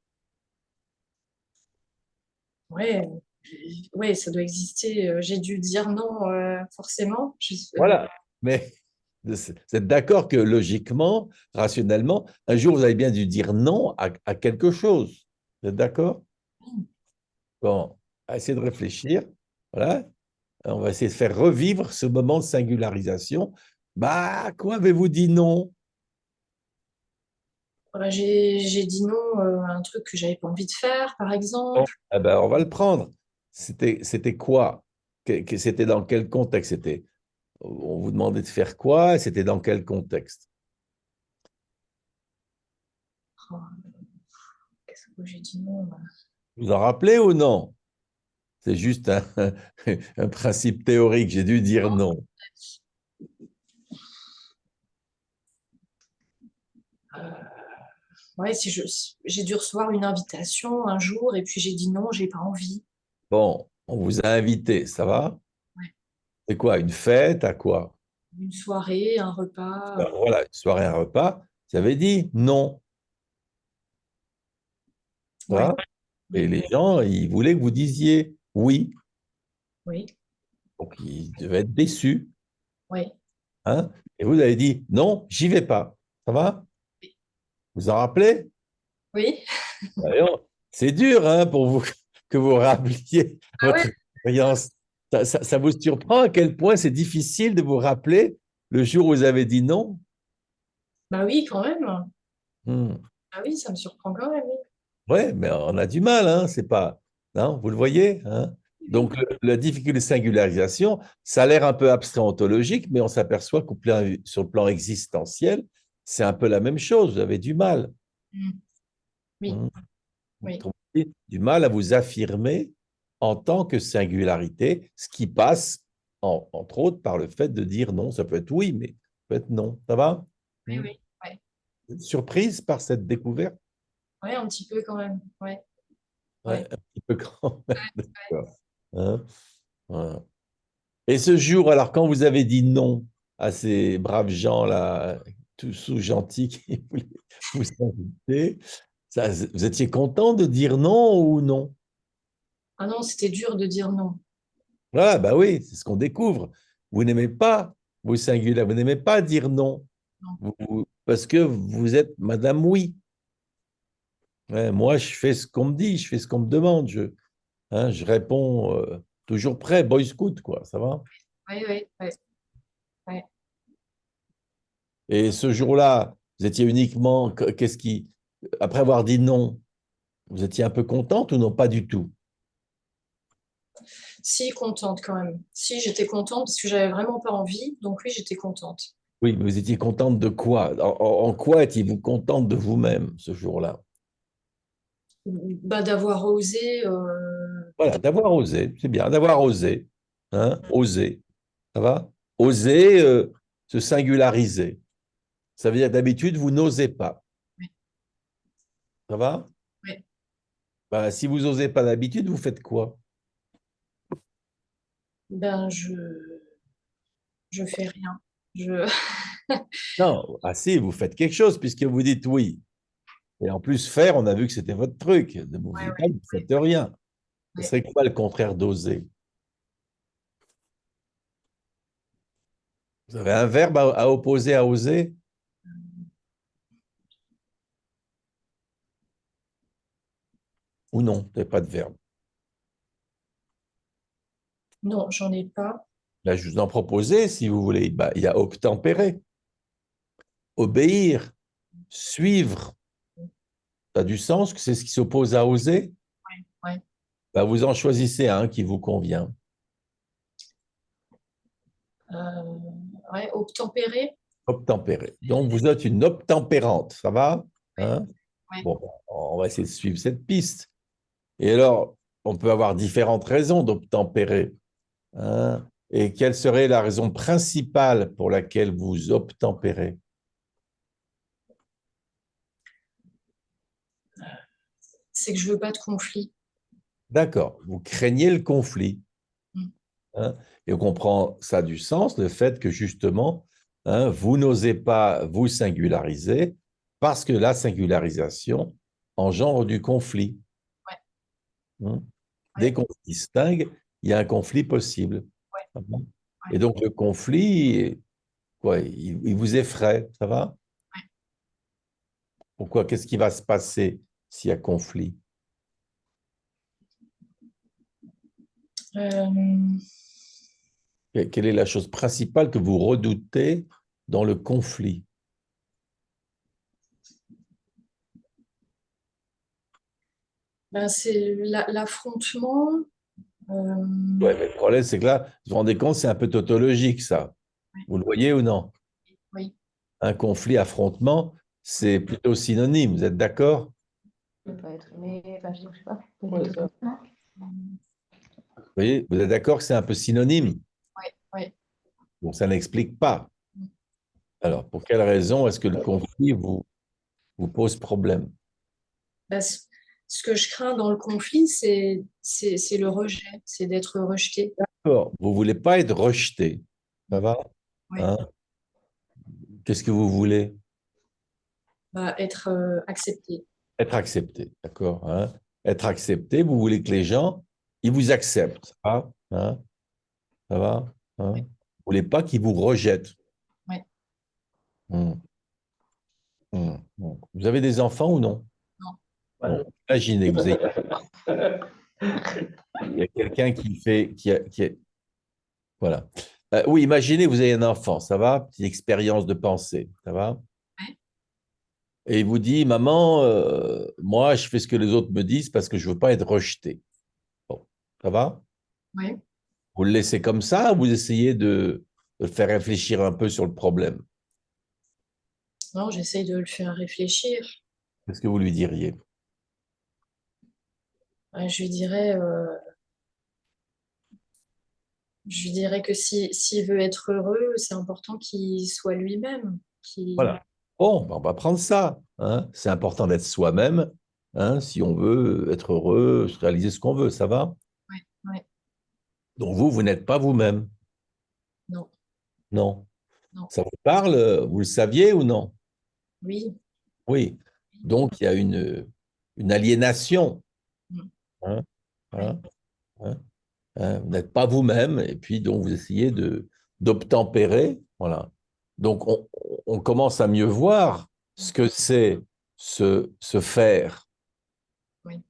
Ouais, ouais, ça doit exister. J'ai dû dire non, forcément. Voilà. Mais vous êtes d'accord que logiquement, rationnellement, un jour, vous avez bien dû dire non à quelque chose. Vous êtes d'accord? Bon, essayez de réfléchir. Voilà. On va essayer de faire revivre ce moment de singularisation. Bah, quoi avez-vous dit non? Voilà, j'ai dit non à un truc que j'avais pas envie de faire, par Bon, exemple. eh ben, on va le prendre. C'était quoi? C'était dans quel contexte? On vous demandait de faire quoi? Et c'était dans quel contexte? Oh, qu'est-ce que j'ai dit non là. Vous vous en rappelez ou non? C'est juste un principe théorique. J'ai dû dire non. Euh, ouais, si j'ai dû recevoir une invitation un jour et puis j'ai dit non, j'ai pas envie. Bon, on vous a invité, ça va? Ouais. C'est quoi? Une fête? À quoi? Une soirée, un repas. Ben voilà, une soirée, un repas. Vous avez dit non. Ça Ouais, va. Et oui, les gens, ils voulaient que vous disiez oui. oui, Donc, ils devaient être déçus. oui, Hein? Et vous avez dit non, j'y vais pas. Ça va? Vous en rappelez? oui. Voyons, c'est dur hein, pour vous que vous rappeliez Ah ouais, votre expérience. Ça vous surprend à quel point c'est difficile de vous rappeler le jour où vous avez dit non? bah oui, quand même. Hmm. Ah oui, ça me surprend quand même, oui. Ouais, mais on a du mal, hein, c'est pas. Non, vous le voyez, hein? Oui, Donc, la difficulté de singularisation, ça a l'air un peu abstrait ontologique, mais on s'aperçoit sur le plan existentiel, c'est un peu la même chose. Vous avez du mal. mm, oui, Hmm. oui, Autrement dit, du mal à vous affirmer en tant que singularité, ce qui passe, entre autres, par le fait de dire non. Ça peut être oui, mais ça peut être non. Ça va? oui, Hmm. oui, ouais. Surprise par cette découverte? Ouais, un petit peu quand même. Ouais, Ouais, ouais. un petit peu quand même. D'accord. Hein? Voilà. Et ce jour, alors, quand vous avez dit non à ces braves gens-là, tous sous gentils qui voulaient vous inviter, vous étiez content de dire non ou non? Ah non, c'était dur de dire non. Ah, bah oui, c'est ce qu'on découvre. Vous n'aimez pas vos singulaires, vous n'aimez pas dire non, Non. parce que vous êtes Madame Oui. Ouais, moi, je fais ce qu'on me dit, je fais ce qu'on me demande, je réponds toujours prêt, boy scout, quoi, ça va? Oui, oui, oui, oui. Et ce jour-là, vous étiez uniquement, après avoir dit non, vous étiez un peu contente ou non? Pas du tout. Si, contente quand même. Si, j'étais contente parce que j'avais vraiment pas envie. Donc oui, j'étais contente. Oui, mais vous étiez contente de quoi? En quoi étiez-vous contente de vous-même ce jour-là? Bah, d'avoir osé. Voilà, d'avoir osé, c'est bien, d'avoir osé, hein, oser, ça va? Oser se singulariser. Ça veut dire d'habitude, vous n'osez pas, Ouais, ça va? ouais. Bah, si vous n'osez pas d'habitude, vous faites quoi? Ben, je fais rien. Je, Non, ah si, vous faites quelque chose puisque vous dites oui. Et en plus, faire, on a vu que c'était votre truc. Ne ouais, bougez pas, ouais, vous ne faites rien. Ce ouais. serait quoi le contraire d'oser? Vous avez un verbe à opposer à oser ou non? Vous n'avez pas de verbe. Non, j'en ai pas. Là, je vous en proposais, si vous voulez. Bah, il y a obtempérer, obéir, suivre. Ça a du sens que c'est ce qui s'oppose à oser? Ouais. Bah, vous en choisissez un qui vous convient. Euh, ouais, obtempérer. Obtempérer. Donc, vous êtes une obtempérante, ça va? Ouais, Hein? ouais. Bon, on va essayer de suivre cette piste. Et alors, on peut avoir différentes raisons d'obtempérer, hein. Et quelle serait la raison principale pour laquelle vous obtempérez? C'est que je veux pas de conflit. D'accord, vous craignez le conflit, Mm. hein. Et on comprend ça du sens, le fait que justement, hein, vous n'osez pas vous singulariser parce que la singularisation engendre du conflit, Ouais, hein. Dès ouais, qu'on se distingue, il y a un conflit possible. ouais, Ça va. Et ouais, donc le conflit, quoi, il vous effraie, ça va? ouais. Pourquoi? Qu'est-ce qui va se passer s'il y a conflit? Euh, Quelle est la chose principale que vous redoutez dans le conflit? ben, c'est l'affrontement. Ouais, mais le problème, c'est que là, vous vous rendez compte, c'est un peu tautologique, ça. Ouais, Vous le voyez ou non? oui. Un conflit, affrontement, c'est plutôt synonyme. Vous êtes d'accord? Ça peut être aimé, enfin, je sais pas. Ouais, ça. Vous voyez, vous êtes d'accord que c'est un peu synonyme? Ouais, ouais. Donc, ça n'explique pas. Alors, pour quelle raison est-ce que le conflit vous pose problème? Bah, ce que je crains dans le conflit, c'est le rejet, c'est d'être rejeté. D'accord. Vous ne voulez pas être rejeté. Ça va? Ouais. Hein? Qu'est-ce que vous voulez? Bah, être accepté. Être accepté. D'accord? Hein? Être accepté, vous voulez que les gens, ils vous acceptent. Ah, hein? Ça va? Hein? Ouais, Vous ne voulez pas qu'ils vous rejettent. ouais. Hum, hum. Vous avez des enfants ou non? Non. Bon, imaginez que il y a quelqu'un qui fait, voilà. Oui, imaginez que vous avez un enfant, ça va? Petite expérience de pensée, ça va? Ouais, Et il vous dit, maman, moi, je fais ce que les autres me disent parce que je veux pas être rejeté. Bon, ça va? ouais. Vous le laissez comme ça, ou vous essayez de le faire réfléchir un peu sur le problème. Non, j'essaye de le faire réfléchir. Qu'est-ce que vous lui diriez? Je lui dirais que si, s'il veut être heureux, c'est important qu'il soit lui-même. Voilà. Bon, ben, on va prendre ça, hein. C'est important d'être soi-même, hein, si on veut être heureux, réaliser ce qu'on veut, ça va? Ouais, ouais. Donc vous n'êtes pas vous-même. Non, Non. non. Ça vous parle? Vous le saviez ou non? Oui. Oui. Donc, il y a une aliénation. Mm. Hein, Oui. hein, hein, hein. Vous n'êtes pas vous-même, et puis donc vous essayez d'obtempérer. Voilà. Donc, on commence à mieux voir ce que c'est se faire. Oui.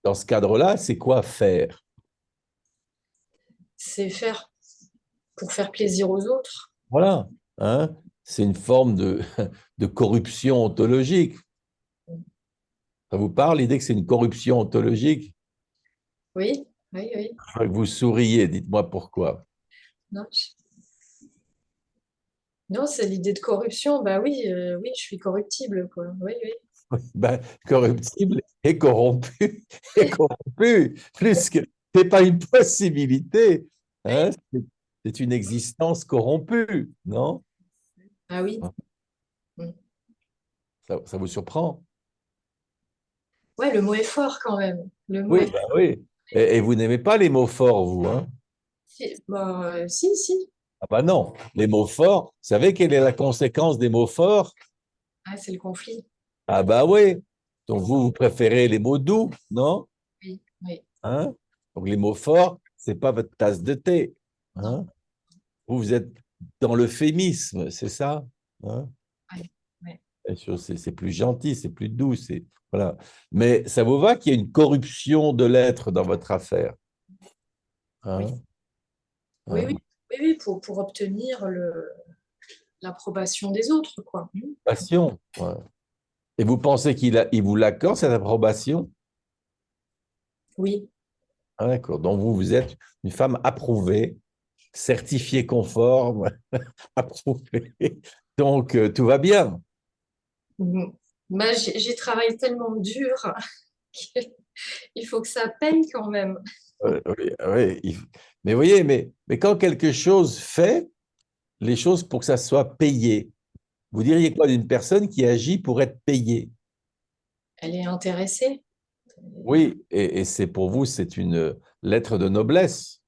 Dans ce cadre-là, c'est quoi faire? C'est faire pour faire plaisir aux autres. Voilà. Hein. C'est une forme de corruption ontologique. Ça vous parle, l'idée que c'est une corruption ontologique? Oui, oui, oui. Je crois que vous souriez, dites-moi pourquoi. Non, non, c'est l'idée de corruption. Bah oui, oui, je suis corruptible, quoi. Oui, oui. Ben, corruptible et corrompu, et corrompu, plus que c'est pas une possibilité, hein, c'est une existence corrompue, non? Ah oui. Mm. Ça vous surprend? Ouais, le mot est fort quand même. Le mot Oui, est ben oui. Et vous n'aimez pas les mots forts, vous, hein? bah, si, si. Ah ben non, les mots forts, vous savez quelle est la conséquence des mots forts? Ah, c'est le conflit. Ah ben oui. Donc vous préférez les mots doux, non? Oui, oui. Hein? Donc les mots forts, c'est pas votre tasse de thé, Non. hein? Vous êtes dans l'euphémisme, c'est ça? Hein? Ouais, ouais. Bien sûr, c'est plus gentil, c'est plus doux, voilà. Mais ça vous va qu'il y ait une corruption de l'être dans votre affaire? Oui, Hein? oui, oui. Hein? Oui, oui, pour obtenir l'approbation des autres, quoi. Mm. Passion. Ouais. Et vous pensez il vous l'accorde, cette approbation? Oui, Ah, d'accord. Donc vous êtes une femme approuvée, certifiée conforme, approuvée. Donc tout va bien. mm. Bah, j'ai travaillé tellement dur qu'il faut que ça paye quand même. Oui, oui, mais vous voyez, mais quand quelque chose fait les choses pour que ça soit payé, vous diriez quoi d'une personne qui agit pour être payée? Elle est intéressée Oui, et c'est pour vous, c'est une lettre de noblesse.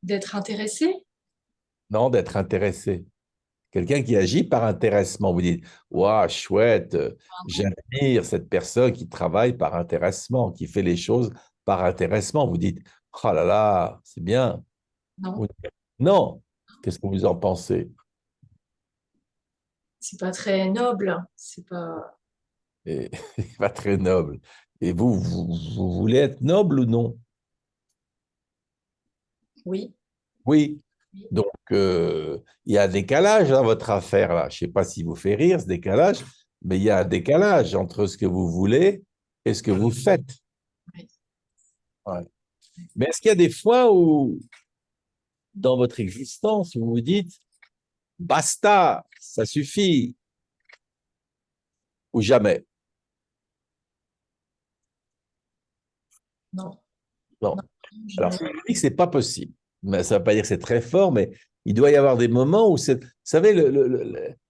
d'être intéressée. Non, d'être intéressé. Quelqu'un qui agit par intéressement. Vous dites, waouh, chouette, j'admire cette personne qui travaille par intéressement, qui fait les choses par intéressement. Vous dites, oh là là, c'est bien. Non, Vous dites, non, qu'est-ce que vous en pensez? c'est pas très noble. C'est pas. Et, pas très noble. Et vous voulez être noble ou non? Oui, Oui. oui. Donc, il y a un décalage dans votre affaire là. Je ne sais pas si vous fait rire ce décalage, mais il y a un décalage entre ce que vous voulez et ce que vous faites. Oui. Ouais. Mais est-ce qu'il y a des fois où, dans votre existence, vous vous dites, basta, ça suffit, ou jamais? Non, Non. non, Alors, jamais. je dis que ce n'est pas possible. Mais ça ne veut pas dire que c'est très fort, mais il doit y avoir des moments où c'est. Vous savez,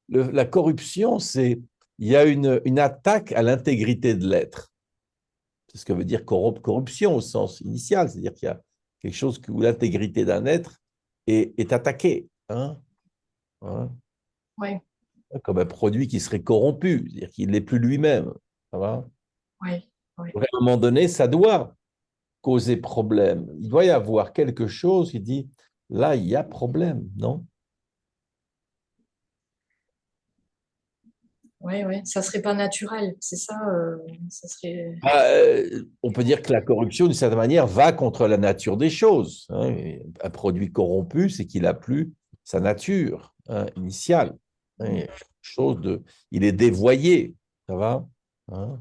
la corruption, il y a une attaque à l'intégrité de l'être. C'est ce que veut dire corruption au sens initial, c'est-à-dire qu'il y a quelque chose où l'intégrité d'un être est attaquée, hein, hein, Ouais, comme un produit qui serait corrompu, c'est-à-dire qu'il n'est plus lui-même. Ça va? ouais, ouais. Donc, à un moment donné, ça doit causer problème. Il doit y avoir quelque chose qui dit, là, il y a problème, non? Ouais, ouais. Ça serait pas naturel, c'est ça. Ça serait. On peut dire que la corruption, d'une certaine manière, va contre la nature des choses, hein. Un produit corrompu, c'est qu'il a plus sa nature, hein, initiale, hein. Il y a quelque chose il est dévoyé, ça va, hein.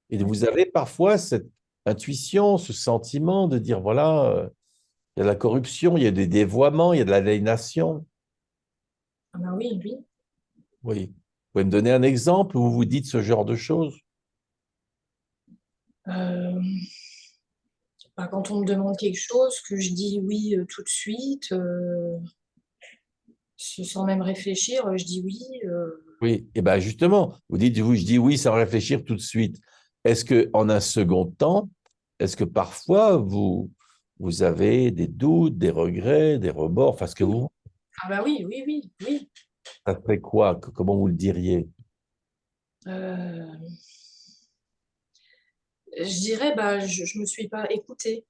Et Ouais. vous avez parfois cette intuition, ce sentiment de dire, voilà, il y a de la corruption, il y a des dévoiements, il y a de l'aliénation. Ah ben oui, oui. Oui. Vous pouvez me donner un exemple où vous vous dites ce genre de choses? Euh, bah, quand on me demande quelque chose, que je dis oui tout de suite, sans même réfléchir, je dis oui. Oui, et bien justement, vous dites, je dis oui sans réfléchir tout de suite. Est-ce que en un second temps, est-ce que parfois vous avez des doutes, des regrets, des remords, enfin ce que vous... Ah bah oui, oui, oui, oui. Ça serait quoi? Comment vous le diriez? Euh, je dirais, bah, je me suis pas écoutée.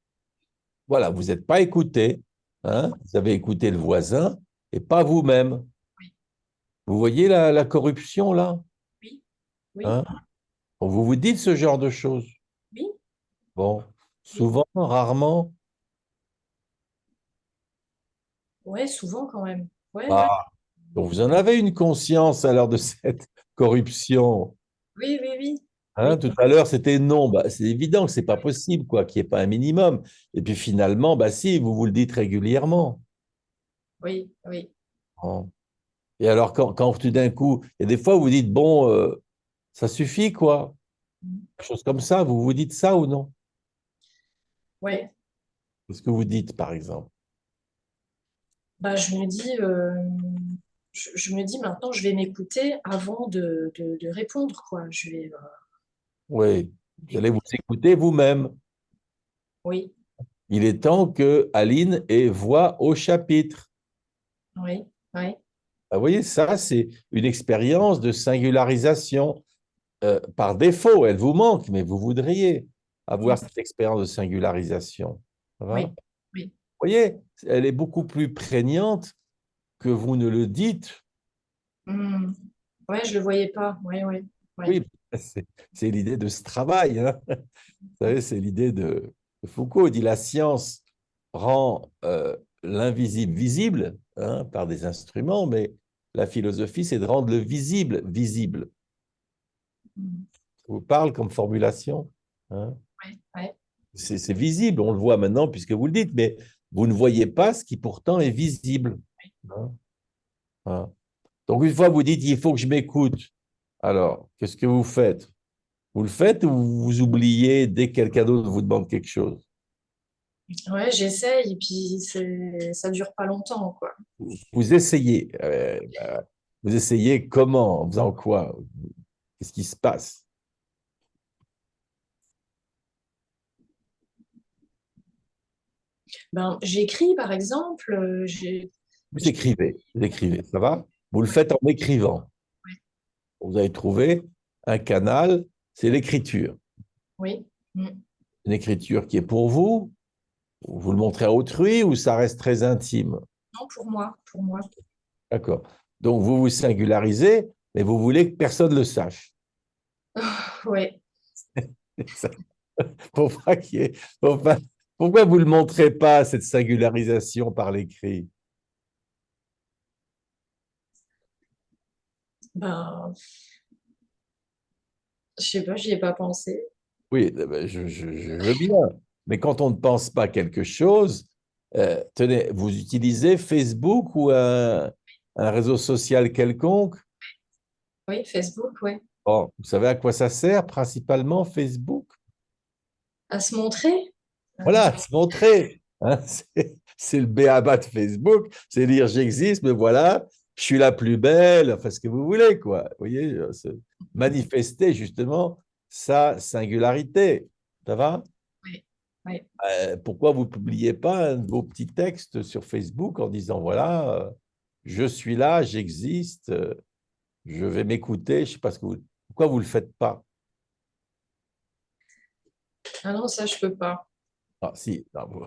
Voilà, vous n'êtes pas écouté, hein? Vous avez écouté le voisin et pas vous-même. Oui, Vous voyez la corruption là? oui, oui, Hein? Bon, vous vous dites ce genre de choses. oui, Bon, oui. souvent, rarement. Ouais, souvent quand même. Ouais, ouais. Ah, donc vous en avez une conscience alors de cette corruption. Oui, oui, oui. Hein, Oui, tout à l'heure, c'était non. Bah, c'est évident que c'est pas possible, quoi, qu'il n'y ait pas un minimum. Et puis finalement, bah si, vous le dites régulièrement. oui, oui. Bon. Et alors, quand tout d'un coup, il y a des fois, vous dites, bon, ça suffit, quoi. Quelque chose comme ça, vous vous dites ça ou non? Ouais. Qu'est-ce que vous dites, par exemple? Bah, je me dis maintenant, je vais m'écouter avant de répondre, quoi. Je vais Oui, vous allez vous écouter. écouter vous-même. Oui, Il est temps que Aline ait voix au chapitre. oui, oui. Vous voyez, ça, c'est une expérience de singularisation. Par défaut, elle vous manque, mais vous voudriez avoir Mm. cette expérience de singularisation. Ça va? Vous Oui, oui. voyez, elle est beaucoup plus prégnante que vous ne le dites. Mm. Ouais, je le voyais pas. Oui, oui, oui. Oui, c'est l'idée de ce travail, hein. Vous savez, c'est l'idée de Foucault. Il dit la science rend l'invisible visible, hein, par des instruments, mais la philosophie, c'est de rendre le visible visible. Mm. Ça vous parle comme formulation, hein? Ouais, ouais. C'est visible, on le voit maintenant puisque vous le dites, mais vous ne voyez pas ce qui pourtant est visible, hein. Voilà. Donc une fois vous dites, il faut que je m'écoute. Alors, qu'est-ce que vous faites? Vous le faites ou vous oubliez dès que quelqu'un d'autre vous demande quelque chose? Ouais, j'essaye, et puis ça dure pas longtemps, quoi. Vous essayez. Vous essayez comment? En faisant quoi? Qu'est-ce qui se passe? Ben, j'écris, par exemple, Vous écrivez, ça va? Vous le faites en écrivant. ouais, Vous avez trouvé un canal, c'est l'écriture. oui. Mm. Une écriture qui est pour vous, vous le montrez à autrui ou ça reste très intime? Non, pour moi, pour moi. D'accord. Donc vous vous singularisez, mais vous voulez que personne ne le sache. Ouais. Ça, pour pas qu'il y ait- pour pas- Pourquoi vous ne le montrez pas, cette singularisation par l'écrit? Ben, je sais pas, j'y ai pas pensé. Oui, ben, je veux bien. Mais quand on ne pense pas quelque chose, tenez, vous utilisez Facebook ou un réseau social quelconque? Oui, Facebook, ouais. Bon, vous savez à quoi ça sert principalement, Facebook? À se montrer? Voilà, se montrer, hein. C'est le b.a.-ba de Facebook, c'est dire j'existe, mais voilà, je suis la plus belle, enfin ce que vous voulez, quoi. Vous voyez, manifester justement sa singularité. Ça va? Oui, oui. Pourquoi vous ne publiez pas un de vos petits textes sur Facebook en disant voilà, je suis là, j'existe, je vais m'écouter, je sais pas ce que vous. Pourquoi vous ne le faites pas? Ah non, ça, je peux pas. Ah, si, non, vous ne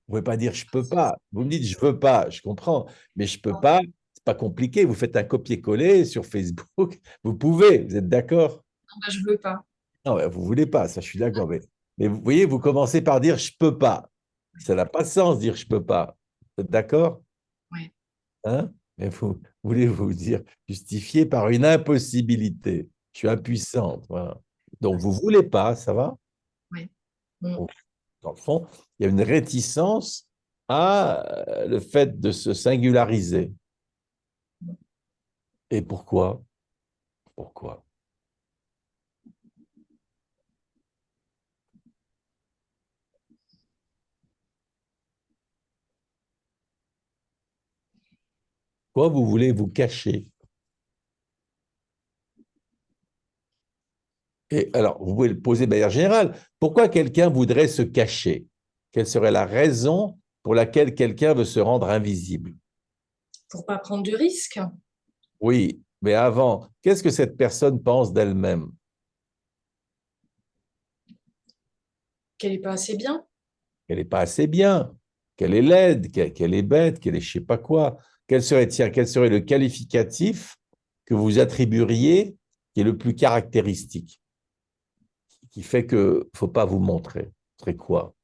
pouvez pas dire je peux pas. Vous me dites je veux pas, je comprends, mais je peux Non, pas, c'est pas compliqué. Vous faites un copier-coller sur Facebook, vous pouvez, vous êtes d'accord? non, bah, je veux pas. Non, ouais, vous voulez pas, ça je suis d'accord. Mais vous voyez, vous commencez par dire je peux pas. Ça n'a pas de sens dire je peux pas. Vous êtes d'accord? Ouais. Hein? Mais vous voulez vous dire justifier par une impossibilité. Je suis impuissante. Voilà. Donc vous voulez pas, ça va? Ouais. Mm. Donc, dans le fond, il y a une réticence à le fait de se singulariser. Et pourquoi? Pourquoi? Pourquoi vous voulez vous cacher? Et alors, vous pouvez le poser de manière générale. Pourquoi quelqu'un voudrait se cacher? Quelle serait la raison pour laquelle quelqu'un veut se rendre invisible? Pour pas prendre de risques. Oui, mais avant, qu'est-ce que cette personne pense d'elle-même? Qu'elle est pas assez bien. Qu'elle n'est pas assez bien, qu'elle est laide, qu'elle est bête, qu'elle est je ne sais pas quoi. Tiens, quel serait le qualificatif que vous attribueriez qui est le plus caractéristique, qui fait qu'il ne faut pas vous montrer? Ce serait quoi?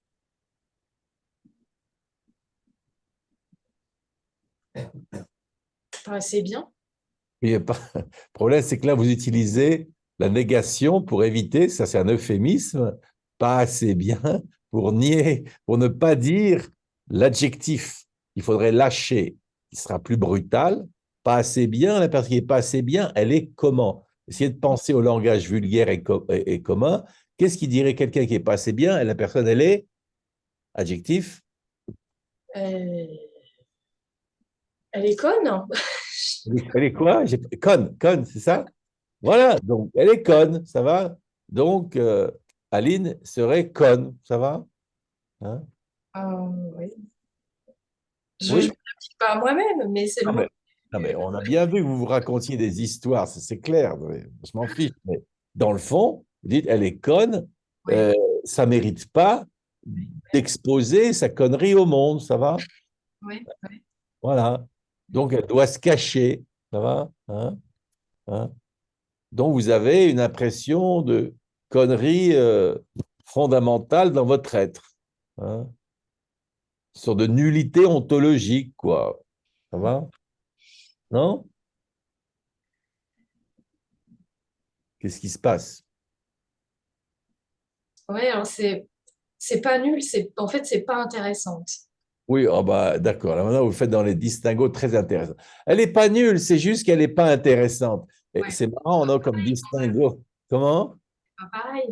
Pas assez bien. Le problème, c'est que là, vous utilisez la négation pour éviter, ça c'est un euphémisme, pas assez bien, pour nier, pour ne pas dire l'adjectif. Il faudrait lâcher, qui sera plus brutal. Pas assez bien, la personne qui n'est pas assez bien, elle est comment? Essayez de penser au langage vulgaire et commun. Qu'est-ce qui dirait quelqu'un qui n'est pas assez bien? Et la personne, elle est adjectif. Euh, Elle est conne. Elle est quoi? Conne, c'est ça? Voilà, donc elle est conne, ça va? Donc, Aline serait conne, ça va? Hein? Oui. Je ne Oui, l'applique pas à moi-même, mais c'est le non mot. mais, non, mais on a bien vu que vous vous racontiez des histoires, c'est clair, mais je m'en fiche. Mais dans le fond, vous dites, elle est conne, Oui, euh, ça ne mérite pas d'exposer sa connerie au monde, ça va? oui, oui. Voilà. Donc, elle doit se cacher, ça va? Hein? Hein? Donc, vous avez une impression de connerie fondamentale dans votre être. Hein? Sur de nullité ontologique, quoi. Ça va? Non? Qu'est-ce qui se passe? Ouais, alors c'est pas nul, en fait c'est pas intéressante. Oui, oh bah, d'accord. Là, maintenant, vous faites dans les distinguos très intéressants. Elle n'est pas nulle, c'est juste qu'elle n'est pas intéressante. Et Ouais, c'est marrant, on a comme distinguo. Comment? pas pareil.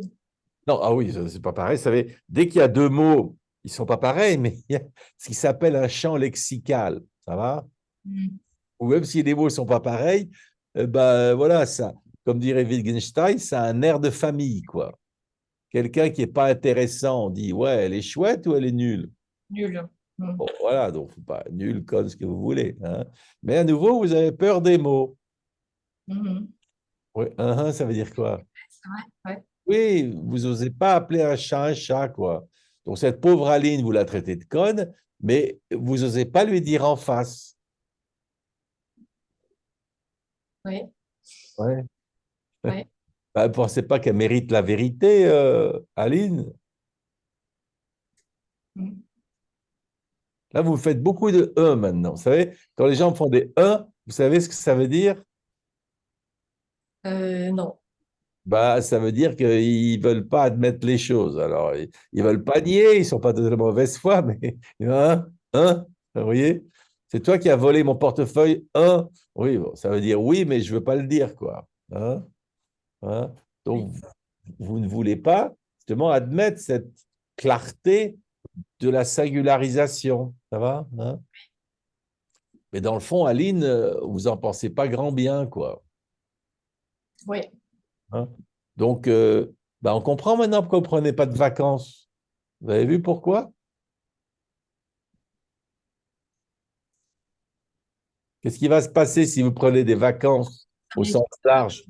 Non, ah oui, c'est pas pareil. Vous savez, dès qu'il y a deux mots, ils sont pas pareils, mais il y a ce qui s'appelle un champ lexical. Ça va? Mm. Ou même si les mots ne sont pas pareils, bah, voilà, ça, comme dirait Wittgenstein, ça a un air de famille, quoi. Quelqu'un qui n'est pas intéressant, on dit, ouais, elle est chouette ou elle est nulle? Nul. Mm. Bon, voilà, donc faut pas nul comme ce que vous voulez. Hein. Mais à nouveau, vous avez peur des mots. Mhm. Oui, ça veut dire quoi? C'est vrai, ouais. Oui, vous n'osez pas appeler un chat, quoi. Donc cette pauvre Aline, vous la traitez de conne, mais vous n'osez pas lui dire en face. Ouais, Ouais. ouais. Bah, vous ne pensez pas qu'elle mérite la vérité, Aline? Mm. Là, vous faites beaucoup de maintenant. Vous savez, quand les gens font des vous savez ce que ça veut dire? Non. Bah, ça veut dire qu'ils ne veulent pas admettre les choses. Alors, ils ne veulent pas nier, ils ne sont pas de mauvaise foi, mais vous voyez? C'est toi qui as volé mon portefeuille, Oui, bon, ça veut dire oui, mais je ne veux pas le dire, quoi. Hein? Oui. Donc, vous ne voulez pas justement admettre cette clarté de la singularisation. Ça va? Hein? Mais dans le fond, Aline, vous n'en pensez pas grand bien, quoi. Ouais. Hein? Donc, bah, on comprend maintenant pourquoi vous ne prenez pas de vacances. Vous avez vu pourquoi? Qu'est-ce qui va se passer si vous prenez des vacances Ça au m'évite sens large?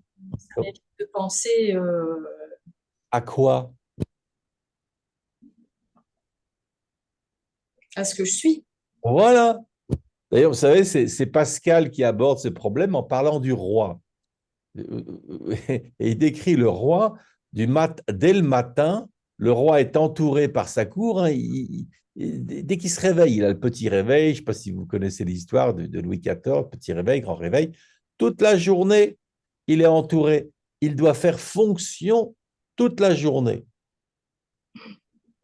ça m'évite de penser À quoi? à ce que je suis. Voilà. D'ailleurs, vous savez, c'est Pascal qui aborde ce problème en parlant du roi. Et il décrit le roi dès le matin. Le roi est entouré par sa cour. Hein, dès qu'il se réveille, il a le petit réveil. Je ne sais pas si vous connaissez l'histoire de Louis XIV, petit réveil, grand réveil. Toute la journée, il est entouré. Il doit faire fonction toute la journée.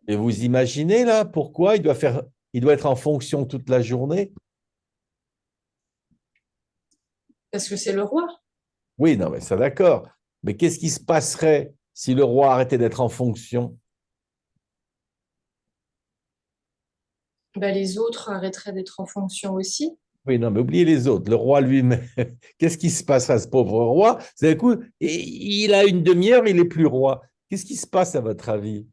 Et vous imaginez là pourquoi il doit être en fonction toute la journée? Parce que c'est le roi. Oui, non, mais ça d'accord. Mais qu'est-ce qui se passerait si le roi arrêtait d'être en fonction? Ben, les autres arrêteraient d'être en fonction aussi. Oui, non, mais oubliez les autres. Le roi lui-même, qu'est-ce qui se passe à ce pauvre roi? C'est un coup, il a une demi-heure, il est plus roi. Qu'est-ce qui se passe à votre avis?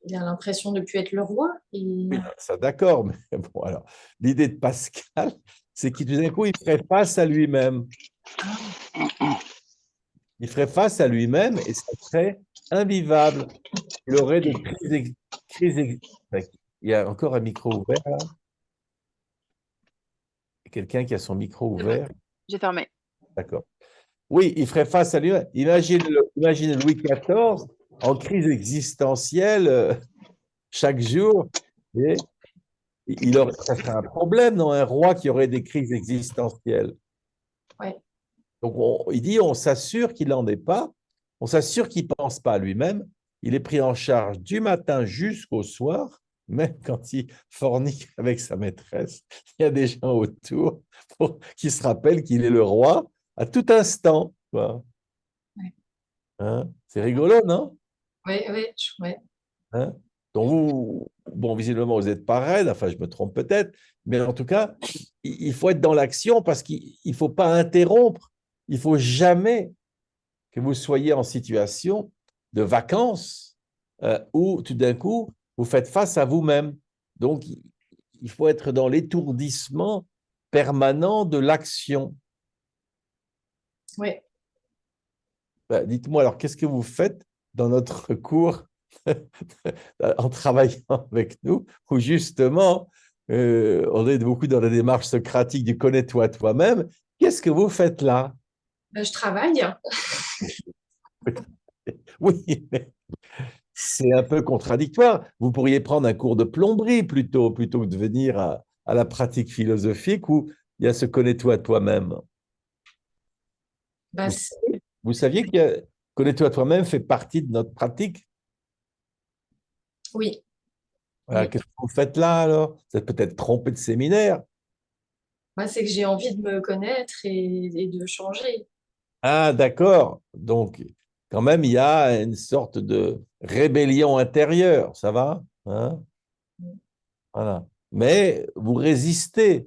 il a l'impression de ne plus être le roi. Et... Oui, ça d'accord, mais bon, alors, l'idée de Pascal, c'est qu'il tout d'un coup, il ferait face à lui-même. Il ferait face à lui-même et ça serait invivable. Il aurait des Enfin, il y a encore un micro ouvert là? Quelqu'un qui a son micro C'est bon, ouvert? j'ai fermé. D'accord. Oui, il ferait face à lui-même. Imagine Louis XIV en crise existentielle chaque jour. Et ça serait un problème, non? Un roi qui aurait des crises existentielles. Ouais, Donc, il dit, on s'assure qu'il n'en est pas, on s'assure qu'il ne pense pas à lui-même. Il est pris en charge du matin jusqu'au soir, même quand il fornique avec sa maîtresse. Il y a des gens autour qui se rappellent qu'il est le roi à tout instant, quoi. ouais, Hein? C'est rigolo, non? ouais, ouais, ouais. Hein? Donc, vous, bon, visiblement, vous n'êtes pas raide, enfin, je me trompe peut-être, mais en tout cas, il faut être dans l'action parce qu'il ne faut pas interrompre. Il ne faut jamais que vous soyez en situation de vacances où tout d'un coup, vous faites face à vous-même. Donc, il faut être dans l'étourdissement permanent de l'action. Ouais. Ben, dites-moi alors, qu'est-ce que vous faites dans notre cours en travaillant avec nous, où justement, on est beaucoup dans la démarche socratique du connais-toi toi-même. Qu'est-ce que vous faites là? Ben, je travaille. Oui, mais c'est un peu contradictoire. Vous pourriez prendre un cours de plomberie plutôt que de venir à la pratique philosophique où il y a ce connais-toi toi-même. Ben, Vous, vous saviez que connais-toi toi-même fait partie de notre pratique? oui, Voilà, oui. qu'est-ce que vous faites là alors? Vous êtes peut-être trompé de séminaire. Moi, c'est que j'ai envie de me connaître et de changer. Ah, d'accord. Donc, quand même, il y a une sorte de rébellion intérieure, ça va? Hein? Voilà. Mais vous résistez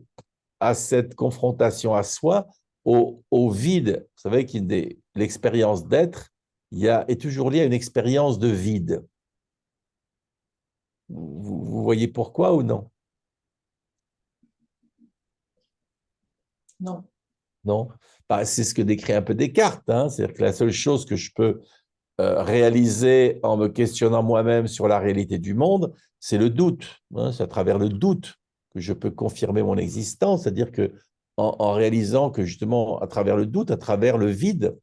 à cette confrontation à soi, au vide. Vous savez qu'il l'expérience d'être, est toujours liée à une expérience de vide. Vous voyez pourquoi ou non? Non. Non? Bah, c'est ce que décrit un peu Descartes, hein. C'est-à-dire que la seule chose que je peux réaliser en me questionnant moi-même sur la réalité du monde, c'est le doute, hein. C'est à travers le doute que je peux confirmer mon existence, c'est-à-dire que en réalisant que justement, à travers le doute, à travers le vide,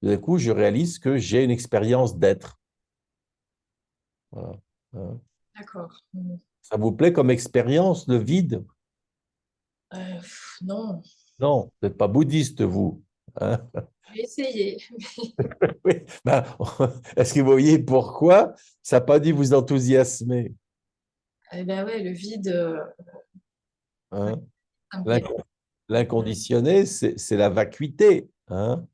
d'un coup, je réalise que j'ai une expérience d'être. Voilà. Hein. D'accord. Ça vous plaît comme expérience, le vide? Non. Non, vous n'êtes pas bouddhiste, vous. Hein. J'ai essayé. Oui. Ben, est-ce que vous voyez pourquoi ça n'a pas dû vous enthousiasmer? Eh ben ouais, le vide, ouais, Hein? ça me plaît L'inc- pas. L'inconditionné, c'est la vacuité. Hein.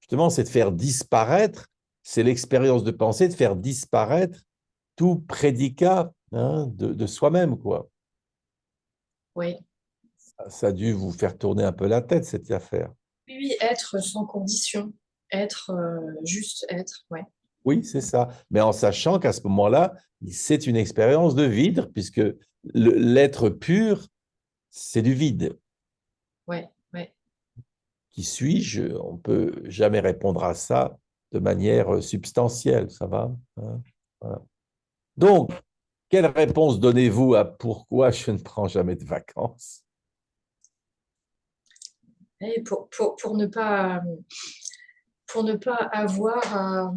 Justement, c'est de faire disparaître, c'est l'expérience de pensée, de faire disparaître tout prédicat, hein, de soi-même, quoi. Oui. Ça a dû vous faire tourner un peu la tête, cette affaire. Oui, oui, être sans condition. Être, juste être, ouais. Oui, c'est ça. Mais en sachant qu'à ce moment-là, c'est une expérience de vide, puisque l'être pur, c'est du vide. Ouais, ouais. Qui suis-je? On ne peut jamais répondre à ça de manière substantielle, ça va? Hein. Voilà. Donc, quelle réponse donnez-vous à pourquoi je ne prends jamais de vacances? Et pour ne pas avoir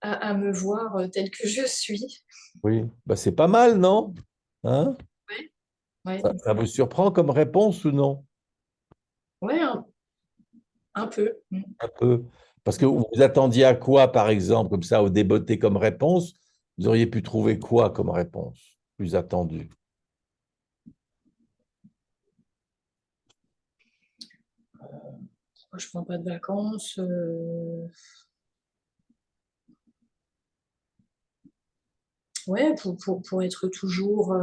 à me voir tel que je suis. Oui, bah, c'est pas mal, non? Hein? Ouais, ouais, Ça vous surprend comme réponse ou non? ouais, un peu. Un peu. Parce que vous attendiez à quoi, par exemple, comme ça, au débeauté comme réponse? Vous auriez pu trouver quoi comme réponse plus attendue? Je prends pas de vacances. Ouais, pour être toujours,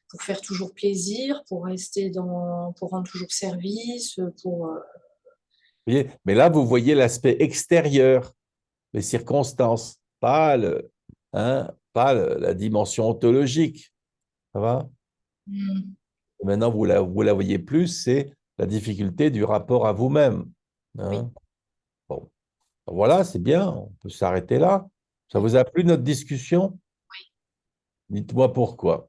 pour faire toujours plaisir, pour rester pour rendre toujours service, Vous voyez? Mais là, vous voyez l'aspect extérieur, les circonstances, pas hein, pas la dimension ontologique. Ça va? Mm. Maintenant, vous la voyez plus, c'est la difficulté du rapport à vous-même. Oui. Hein. Bon, voilà, c'est bien, on peut s'arrêter là. Ça vous a plu notre discussion? Dites-moi pourquoi.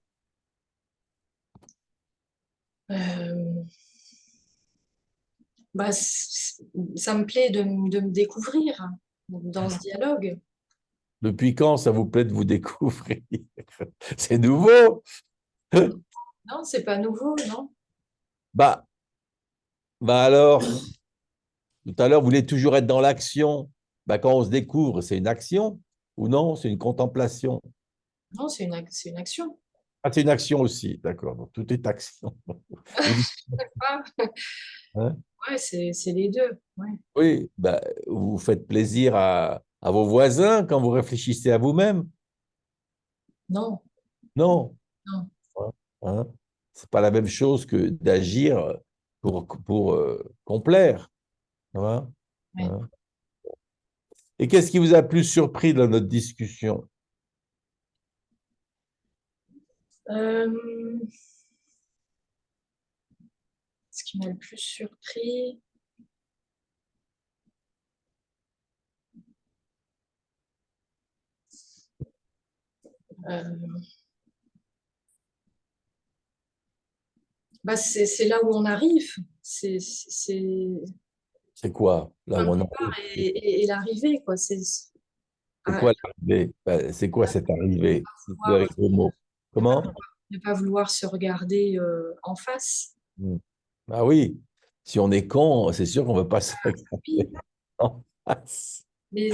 Euh, bah, ça me plaît de me découvrir dans ce dialogue. Depuis quand ça vous plaît de vous découvrir? C'est nouveau. Non, c'est pas nouveau, non? Bah, bah alors, tout à l'heure, vous voulez toujours être dans l'action. Bah, quand on se découvre, c'est une action ou non? C'est une contemplation. Non, c'est une action. Ah, c'est une action aussi, d'accord. Donc, tout est action. Vous dites, Ah, hein? ouais, c'est les deux. Ouais. Oui, bah, vous faites plaisir à vos voisins quand vous réfléchissez à vous-même. Non, Non. non. Hein? C'est pas la même chose que d'agir pour complaire. Hein? Ouais. Hein? Et qu'est-ce qui vous a plus surpris dans notre discussion? Euh, Ce qui m'a le plus surpris, euh, bah c'est là où on arrive. C'est C'est quoi, là un où on départ arrive? et l'arrivée, quoi. C'est À quoi l'arrivée? Ben, c'est quoi cette arrivée? Dites-le vouloir, avec vos mots. Comment? ne pas vouloir se regarder en face. Hmm. Ah oui, si on est con, c'est sûr qu'on ne veut pas se Oui, regarder en face. mais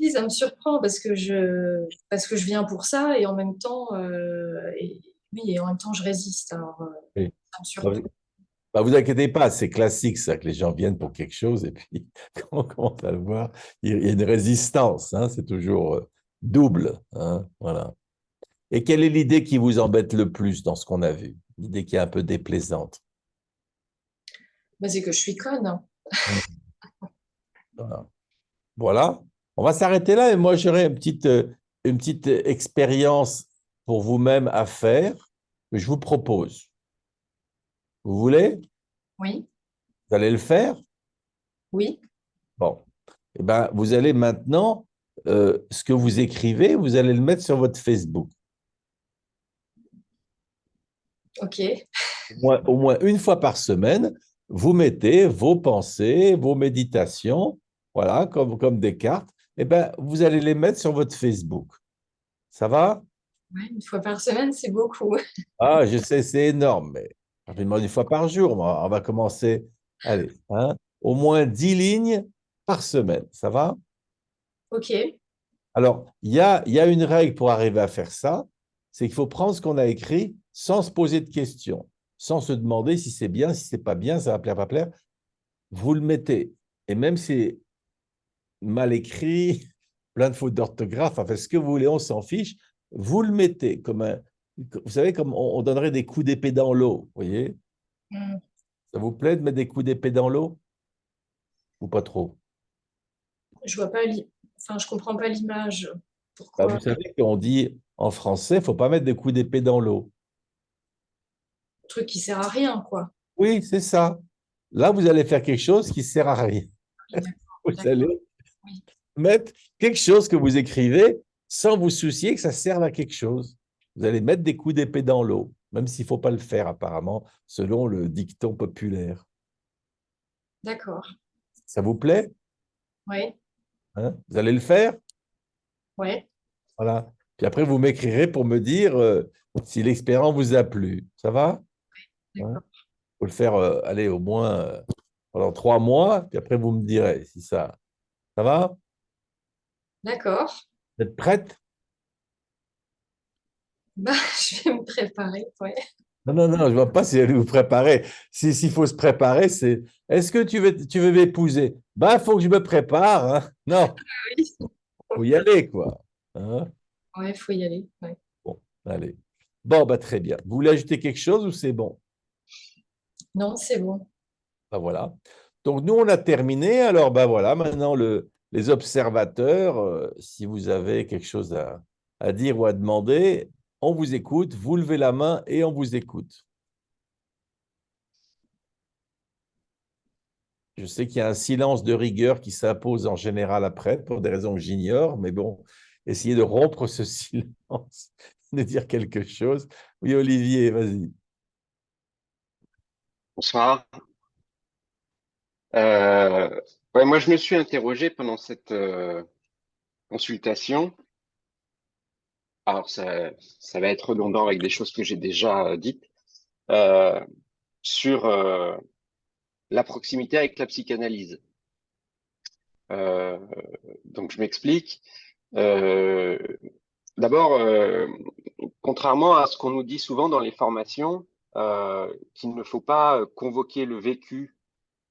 si, ça me surprend parce que je viens pour ça et en même temps, oui, et en même temps, je résiste. Alors, Oui. ça me Bah, surprend. vous inquiétez pas, c'est classique ça, que les gens viennent pour quelque chose et puis quand on commence à le voir, il y a une résistance, hein, c'est toujours double. Hein, voilà. Et quelle est l'idée qui vous embête le plus dans ce qu'on a vu? L'idée qui est un peu déplaisante. Bah, c'est que je suis conne. Hmm. Voilà. Voilà. On va s'arrêter là et moi j'aurai une petite expérience pour vous-même à faire que je vous propose. Vous voulez? Oui, Vous allez le faire? oui, Bon. Eh ben, vous allez maintenant, ce que vous écrivez, vous allez le mettre sur votre Facebook. ok, Au moins une fois par semaine, vous mettez vos pensées, vos méditations, voilà, comme des cartes. Eh ben, vous allez les mettre sur votre Facebook. Ça va? ouais, une fois par semaine, c'est beaucoup. Ah, je sais, c'est énorme, mais rapidement, une fois par jour, on va commencer. Allez, hein, au moins 10 lignes par semaine. Ça va? Ok, Alors, il y a une règle pour arriver à faire ça, c'est qu'il faut prendre ce qu'on a écrit sans se poser de questions, sans se demander si c'est bien, si c'est pas bien, ça va plaire, pas plaire. Vous le mettez. Et même si c'est mal écrit, plein de fautes d'orthographe, enfin, ce que vous voulez, on s'en fiche, vous le mettez vous savez, comme on donnerait des coups d'épée dans l'eau, vous voyez? hmm, Ça vous plaît de mettre des coups d'épée dans l'eau ou pas trop? je vois pas, enfin, je comprends pas l'image. Bah, vous Pourquoi? savez qu'on dit en français, il ne faut pas mettre des coups d'épée dans l'eau. Un truc qui sert à rien, quoi. Oui, c'est ça. Là, vous allez faire quelque chose qui ne sert à rien. Oui, d'accord, Vous d'accord, allez oui, mettre quelque chose que vous écrivez sans vous soucier que ça serve à quelque chose. Vous allez mettre des coups d'épée dans l'eau, même s'il ne faut pas le faire apparemment, selon le dicton populaire. d'accord. Ça vous plaît? Ouais, Hein? Vous allez le faire? ouais, Voilà. Puis après, vous m'écrirez pour me dire si l'expérience vous a plu. Ça va? Hein? d'accord. Faut le faire, allez, au moins pendant 3 mois, puis après, vous me direz si ça va? D'accord. Vous êtes prête? Bah, je vais me préparer, ouais. Non, non, non, je ne vois pas si elle vous préparer. S'il faut se préparer, c'est est-ce que tu veux m'épouser? Bah, il faut que je me prépare. Hein. Non, Oui. il faut y aller, quoi. Hein. Ouais, faut y aller. Ouais. Bon, allez. Bon, bah, très bien. Vous voulez ajouter quelque chose ou c'est bon? Non, c'est bon. Ben voilà. Donc, nous, on a terminé. Alors, ben voilà, maintenant, les observateurs, si vous avez quelque chose à à dire ou à demander, on vous écoute, vous levez la main et on vous écoute. Je sais qu'il y a un silence de rigueur qui s'impose en général après, pour des raisons que j'ignore, mais bon, essayez de rompre ce silence, de dire quelque chose. Oui, Olivier, vas-y. Bonsoir. Ouais, moi, je me suis interrogé pendant cette consultation. Alors, ça va être redondant avec des choses que j'ai déjà dites euh, sur la proximité avec la psychanalyse. Euh, donc, je m'explique. Euh, D'abord, contrairement à ce qu'on nous dit souvent dans les formations, qu'il ne faut pas convoquer le vécu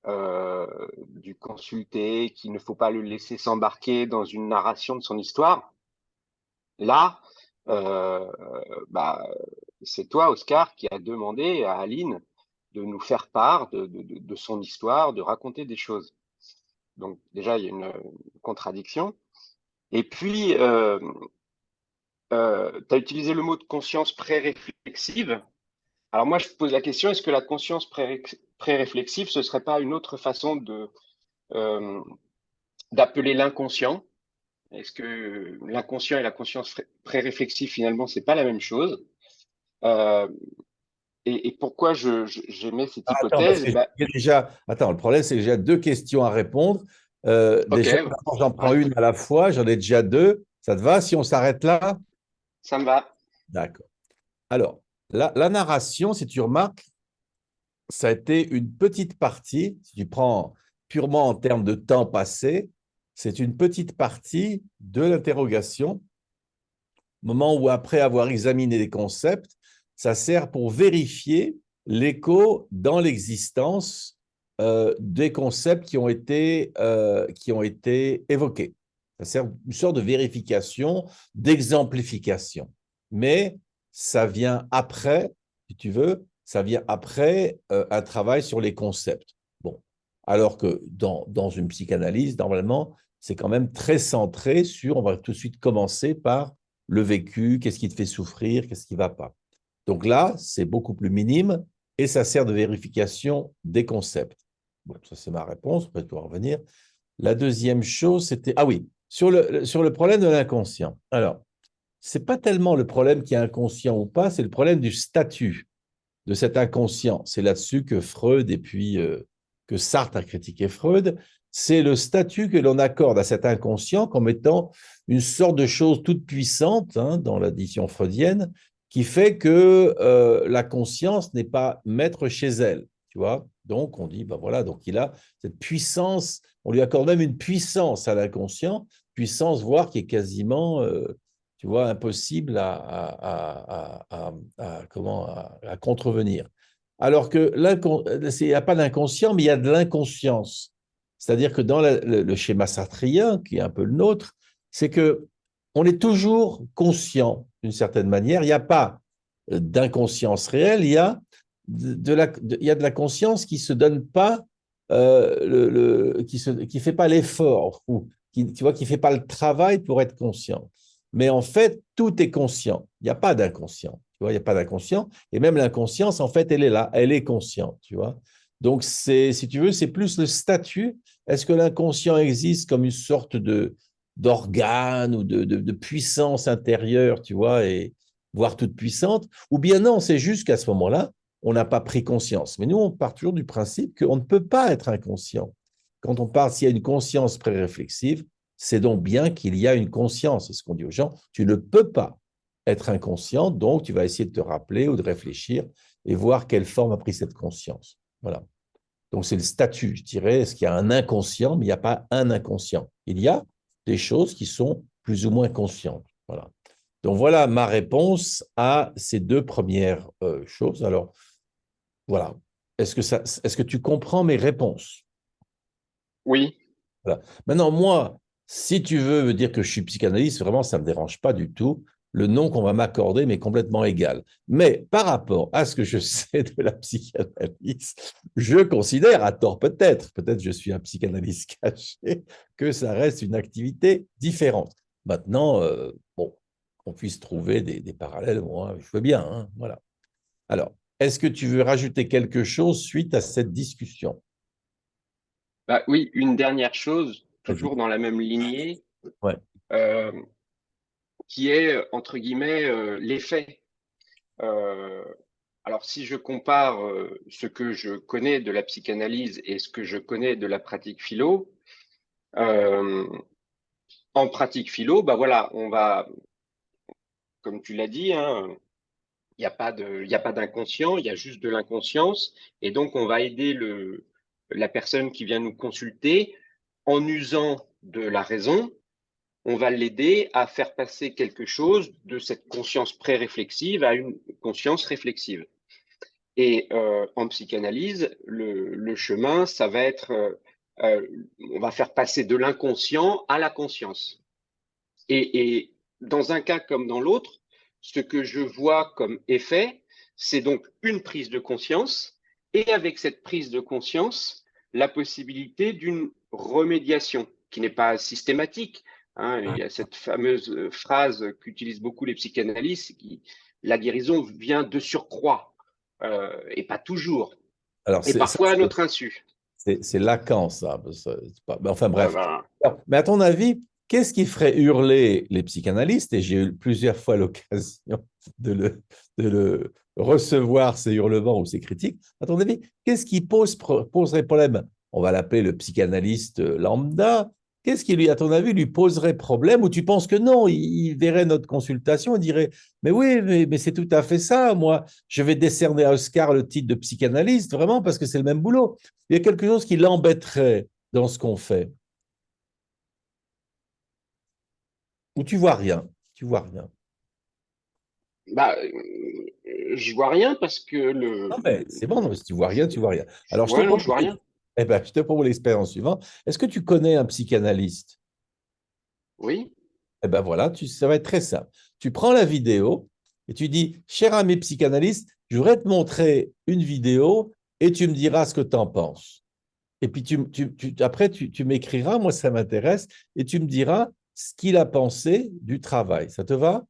euh, du consulté, qu'il ne faut pas le laisser s'embarquer dans une narration de son histoire. Là, euh, bah, c'est toi, Oscar, qui a demandé à Aline de nous faire part de son histoire, de raconter des choses. Donc déjà, il y a une contradiction. Et puis, tu as utilisé le mot de conscience pré-réflexive. Alors moi, je pose la question, est-ce que la conscience pré-réflexive, ce serait pas une autre façon euh, d'appeler l'inconscient? Est-ce que l'inconscient et la conscience pré-réflexive, finalement, c'est pas la même chose? Euh, et pourquoi j'émets cette Attends, parce hypothèse? que attends, le problème, c'est que j'ai deux questions à répondre. Ok, Déjà, d'abord, j'en prends ouais, une à la fois, j'en ai déjà deux. Ça te va si on s'arrête là? ça me va. D'accord. Alors, la narration, si tu remarques, ça a été une petite partie, si tu prends purement en termes de temps passé, c'est une petite partie de l'interrogation, moment où, après avoir examiné les concepts, ça sert pour vérifier l'écho dans l'existence des concepts qui ont été évoqués. Ça sert une sorte de vérification, d'exemplification. Mais ça vient après, si tu veux, ça vient après un travail sur les concepts. Bon, alors que dans une psychanalyse, normalement, c'est quand même très centré sur, on va tout de suite commencer par le vécu, qu'est-ce qui te fait souffrir, qu'est-ce qui ne va pas. Donc là, c'est beaucoup plus minime et ça sert de vérification des concepts. Bon, ça c'est ma réponse, on peut tout revenir. La deuxième chose, c'était, ah oui, sur le problème de l'inconscient. Alors, ce n'est pas tellement le problème qui est inconscient ou pas, c'est le problème du statut de cet inconscient. C'est là-dessus que Freud et puis que Sartre a critiqué Freud. C'est le statut que l'on accorde à cet inconscient comme étant une sorte de chose toute puissante, hein, dans l'addition freudienne, qui fait que la conscience n'est pas maître chez elle. Tu vois, donc on dit, ben voilà, donc il a cette puissance, on lui accorde même une puissance à l'inconscient, puissance voire qui est quasiment tu vois, impossible à contrevenir. Alors que il n'y a pas d'inconscient, mais il y a de l'inconscience. C'est-à-dire que dans le schéma sartrien, qui est un peu le nôtre, c'est que on est toujours conscient d'une certaine manière. Il n'y a pas d'inconscience réelle, il y a il y a de la conscience qui se donne pas, qui fait pas l'effort, ou qui, tu vois, qui fait pas le travail pour être conscient. Mais en fait, tout est conscient. Il n'y a pas d'inconscient. Tu vois, il n'y a pas d'inconscient. Et même l'inconscience, en fait, elle est là, elle est consciente. Tu vois. Donc, si tu veux, c'est plus le statut. Est-ce que l'inconscient existe comme une sorte d'organe ou de puissance intérieure, tu vois, et voire toute puissante? Ou bien non, c'est juste qu'à ce moment-là, on n'a pas pris conscience. Mais nous, on part toujours du principe qu'on ne peut pas être inconscient. Quand on parle s'il y a une conscience pré-réflexive, c'est donc bien qu'il y a une conscience. C'est ce qu'on dit aux gens. Tu ne peux pas être inconscient, donc tu vas essayer de te rappeler ou de réfléchir et voir quelle forme a pris cette conscience. Voilà. Donc c'est le statut, je dirais. Est-ce qu'il y a un inconscient, mais il n'y a pas un inconscient. Il y a des choses qui sont plus ou moins conscientes. Voilà. Donc voilà ma réponse à ces deux premières choses. Alors voilà. Est-ce que tu comprends mes réponses? Oui, Voilà. Maintenant, moi, si tu veux me dire que je suis psychanalyste, vraiment, ça ne me dérange pas du tout. Le nom qu'on va m'accorder m'est complètement égal. Mais par rapport à ce que je sais de la psychanalyse, je considère, à tort peut-être je suis un psychanalyste caché, que ça reste une activité différente. Maintenant, bon, qu'on puisse trouver des parallèles. Moi, je veux bien, hein, voilà. Alors, est-ce que tu veux rajouter quelque chose suite à cette discussion? Bah, oui, une dernière chose, Vas-y. toujours dans la même lignée, Ouais. euh, qui est, entre guillemets, l'effet. Euh, alors, si je compare ce que je connais de la psychanalyse et ce que je connais de la pratique philo, euh, en pratique philo, bah voilà, on va, comme tu l'as dit, hein, il y a pas d'inconscient, il y a juste de l'inconscience, et donc on va aider la personne qui vient nous consulter en usant de la raison. On va l'aider à faire passer quelque chose de cette conscience pré-réflexive à une conscience réflexive. Et en psychanalyse, le chemin, ça va être, on va faire passer de l'inconscient à la conscience. Et dans un cas comme dans l'autre, ce que je vois comme effet, c'est donc une prise de conscience, et avec cette prise de conscience, la possibilité d'une remédiation qui n'est pas systématique. Hein. Il y a cette fameuse phrase qu'utilisent beaucoup les psychanalystes, la guérison vient de surcroît, et pas toujours, Alors, et parfois à notre insu. c'est Lacan, ça. Mais enfin, Ah bref. ben, Mais à ton avis, qu'est-ce qui ferait hurler les psychanalystes? Et j'ai eu plusieurs fois l'occasion de le recevoir, ces hurlements ou ces critiques. À ton avis, qu'est-ce qui poserait problème? On va l'appeler le psychanalyste lambda. Qu'est-ce qui, lui, à ton avis, lui poserait problème? Ou tu penses que non, il verrait notre consultation et dirait, mais oui, mais c'est tout à fait ça. Moi, je vais décerner à Oscar le titre de psychanalyste, vraiment, parce que c'est le même boulot. Il y a quelque chose qui l'embêterait dans ce qu'on fait. Ou tu vois rien. Tu vois rien. bah, je vois rien parce que Non, mais c'est bon, non, si tu vois rien, tu vois rien. Alors, ouais, non, je vois rien. je te propose l'expérience suivante. Est-ce que tu connais un psychanalyste? Oui, Eh ben voilà, ça va être très simple. Tu prends la vidéo et tu dis, cher ami psychanalyste, je voudrais te montrer une vidéo et tu me diras ce que tu en penses. Et puis après, tu m'écriras, moi ça m'intéresse, et tu me diras ce qu'il a pensé du travail. Ça te va?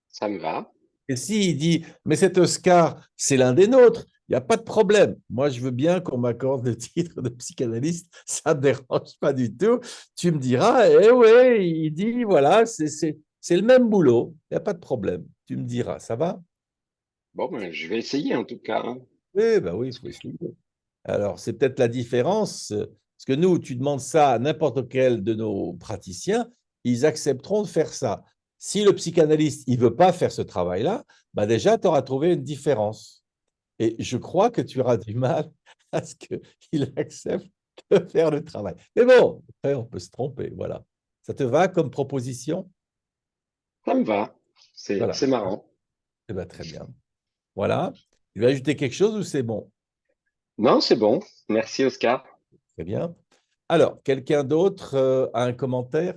ça me va. Et s'il dit, mais cet Oscar, c'est l'un des nôtres, il n'y a pas de problème. Moi, je veux bien qu'on m'accorde le titre de psychanalyste, ça ne me dérange pas du tout. Tu me diras, eh ouais, il dit, voilà, c'est le même boulot, il n'y a pas de problème. Tu me diras, ça va? Bon, ben, je vais essayer en tout cas, hein. Oui, ben oui, il faut essayer. Alors, c'est peut-être la différence, parce que nous, tu demandes ça à n'importe quel de nos praticiens, ils accepteront de faire ça. Si le psychanalyste, il ne veut pas faire ce travail-là, bah déjà, tu auras trouvé une différence. Et je crois que tu auras du mal à ce qu'il accepte de faire le travail. Mais bon, après, on peut se tromper, voilà. Ça te va comme proposition? Ça me va. Voilà. C'est marrant. Eh ben, très bien. Voilà. Tu veux ajouter quelque chose ou c'est bon? Non, c'est bon. Merci, Oscar. Très bien. Alors, quelqu'un d'autre a un commentaire?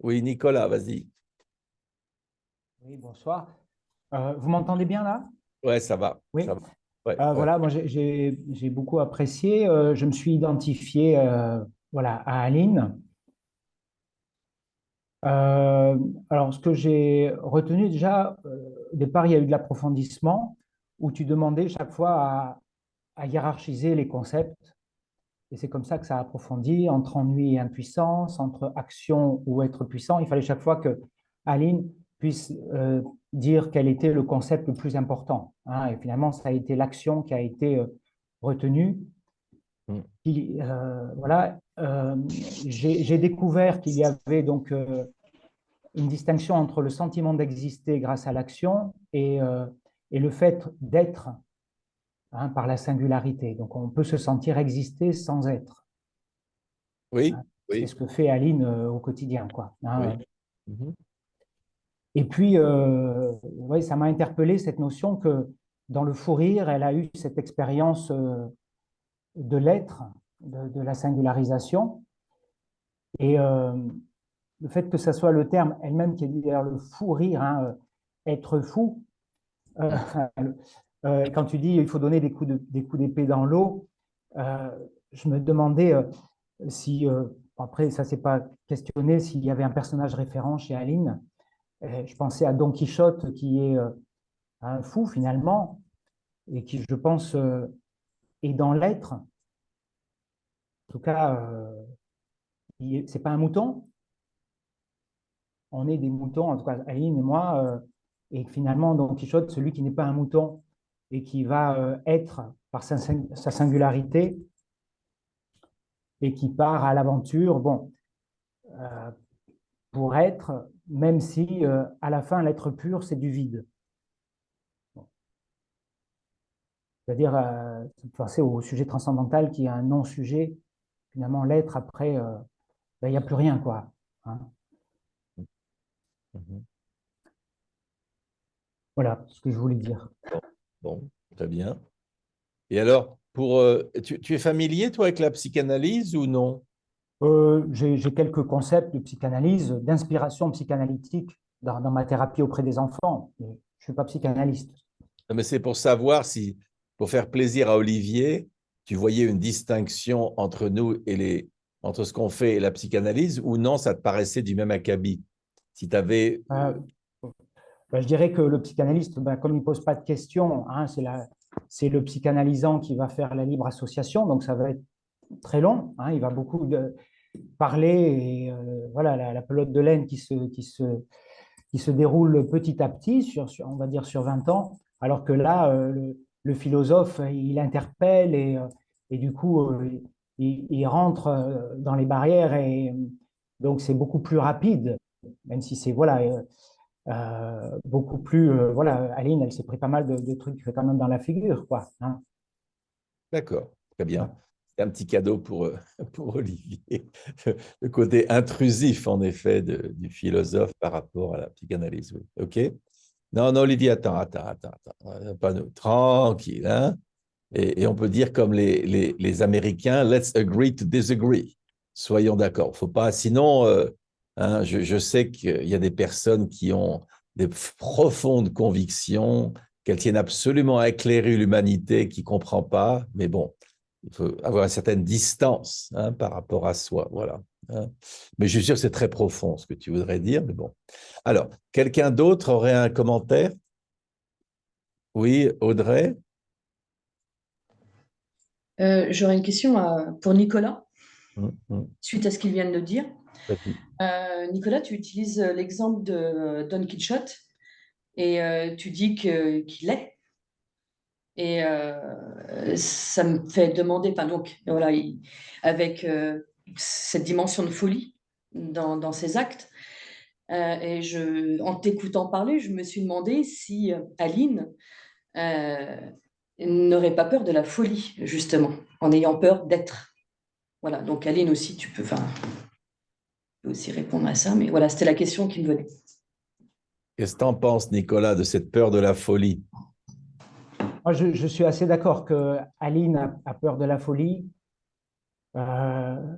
Oui, Nicolas, vas-y. Oui, bonsoir. Vous m'entendez bien là? Ouais, ça va. Oui. Ça va. Ouais, ouais. Voilà, moi j'ai beaucoup apprécié. Je me suis identifié voilà, à Aline. Euh, alors, ce que j'ai retenu déjà, au départ, il y a eu de l'approfondissement où tu demandais chaque fois à hiérarchiser les concepts. Et c'est comme ça que ça a approfondi entre ennui et impuissance, entre action ou être puissant. Il fallait chaque fois que Aline puisse dire quel était le concept le plus important, hein. Et finalement, ça a été l'action qui a été retenue. Mm. Voilà, j'ai découvert qu'il y avait donc une distinction entre le sentiment d'exister grâce à l'action et le fait d'être, hein, par la singularité. Donc, on peut se sentir exister sans être. Oui, C'est oui, ce que fait Aline au quotidien, quoi, oui. hein. Mhm. Et puis, ouais, ça m'a interpellé cette notion que dans le fou rire, elle a eu cette expérience de l'être, de la singularisation. Et le fait que ça soit le terme elle-même qui est dit d'ailleurs le fou rire, hein, être fou, euh, quand tu dis il faut donner des coups d'épée dans l'eau, je me demandais si, après, ça s'est pas questionné s'il y avait un personnage référent chez Aline. Je pensais à Don Quichotte, qui est un fou finalement, et qui, je pense, est dans l'être. En tout cas, c'est pas un mouton. On est des moutons, en tout cas Aline et moi, et finalement Don Quichotte, celui qui n'est pas un mouton et qui va être par sa singularité et qui part à l'aventure, bon, pour être, même si à la fin l'être pur c'est du vide. C'est-à-dire penser au sujet transcendantal qui est un non-sujet, finalement l'être après, ben, il n'y a plus rien, quoi. Hein. Mhm. Voilà ce que je voulais dire. Bon, très bien. Et alors, tu es familier, toi, avec la psychanalyse ou non? J'ai quelques concepts de psychanalyse, d'inspiration psychanalytique dans ma thérapie auprès des enfants, mais je ne suis pas psychanalyste. Non, mais c'est pour savoir si, pour faire plaisir à Olivier, tu voyais une distinction entre nous entre ce qu'on fait et la psychanalyse, ou non, ça te paraissait du même acabit? Si tu avais. Euh, ben, je dirais que le psychanalyste, ben, comme il ne pose pas de questions, hein, c'est le psychanalysant qui va faire la libre association, donc ça va être très long. Hein, il va beaucoup parler et voilà la pelote de laine qui se déroule petit à petit, on va dire sur 20 ans, alors que là, le philosophe, il interpelle et du coup, il rentre dans les barrières et donc c'est beaucoup plus rapide, même si c'est voilà, beaucoup plus. Voilà, Aline, elle s'est pris pas mal de trucs quand même dans la figure, quoi. Hein. D'accord, très Ouais. bien. C'est un petit cadeau pour Olivier. Le côté intrusif, en effet, du philosophe par rapport à la psychanalyse. Oui. OK? Non, non, Olivier, attends. Pas nous. Tranquille, hein? Et on peut dire comme les Américains, let's agree to disagree. Soyons d'accord. Faut pas, sinon, hein, je sais qu'il y a des personnes qui ont des profondes convictions, qu'elles tiennent absolument à éclairer l'humanité qui ne comprend pas, mais bon, il faut avoir une certaine distance, hein, par rapport à soi. Voilà. Hein. Mais je suis sûr que c'est très profond ce que tu voudrais dire, mais bon. Alors, quelqu'un d'autre aurait un commentaire? Oui, Audrey? J'aurais une question pour Nicolas, Hum, hum, suite à ce qu'il vient de dire. vas-y. Nicolas, tu utilises l'exemple de Don Quichotte et tu dis qu'il est. Et ça me fait demander, enfin donc, voilà, avec cette dimension de folie dans ses actes. En t'écoutant parler, je me suis demandé si Aline n'aurait pas peur de la folie, justement, en ayant peur d'être. Voilà, donc Aline aussi, tu peux aussi répondre à ça, mais voilà, c'était la question qui me venait. Qu'est-ce que tu en penses, Nicolas, de cette peur de la folie? Moi, je suis assez d'accord que Aline a peur de la folie. Euh,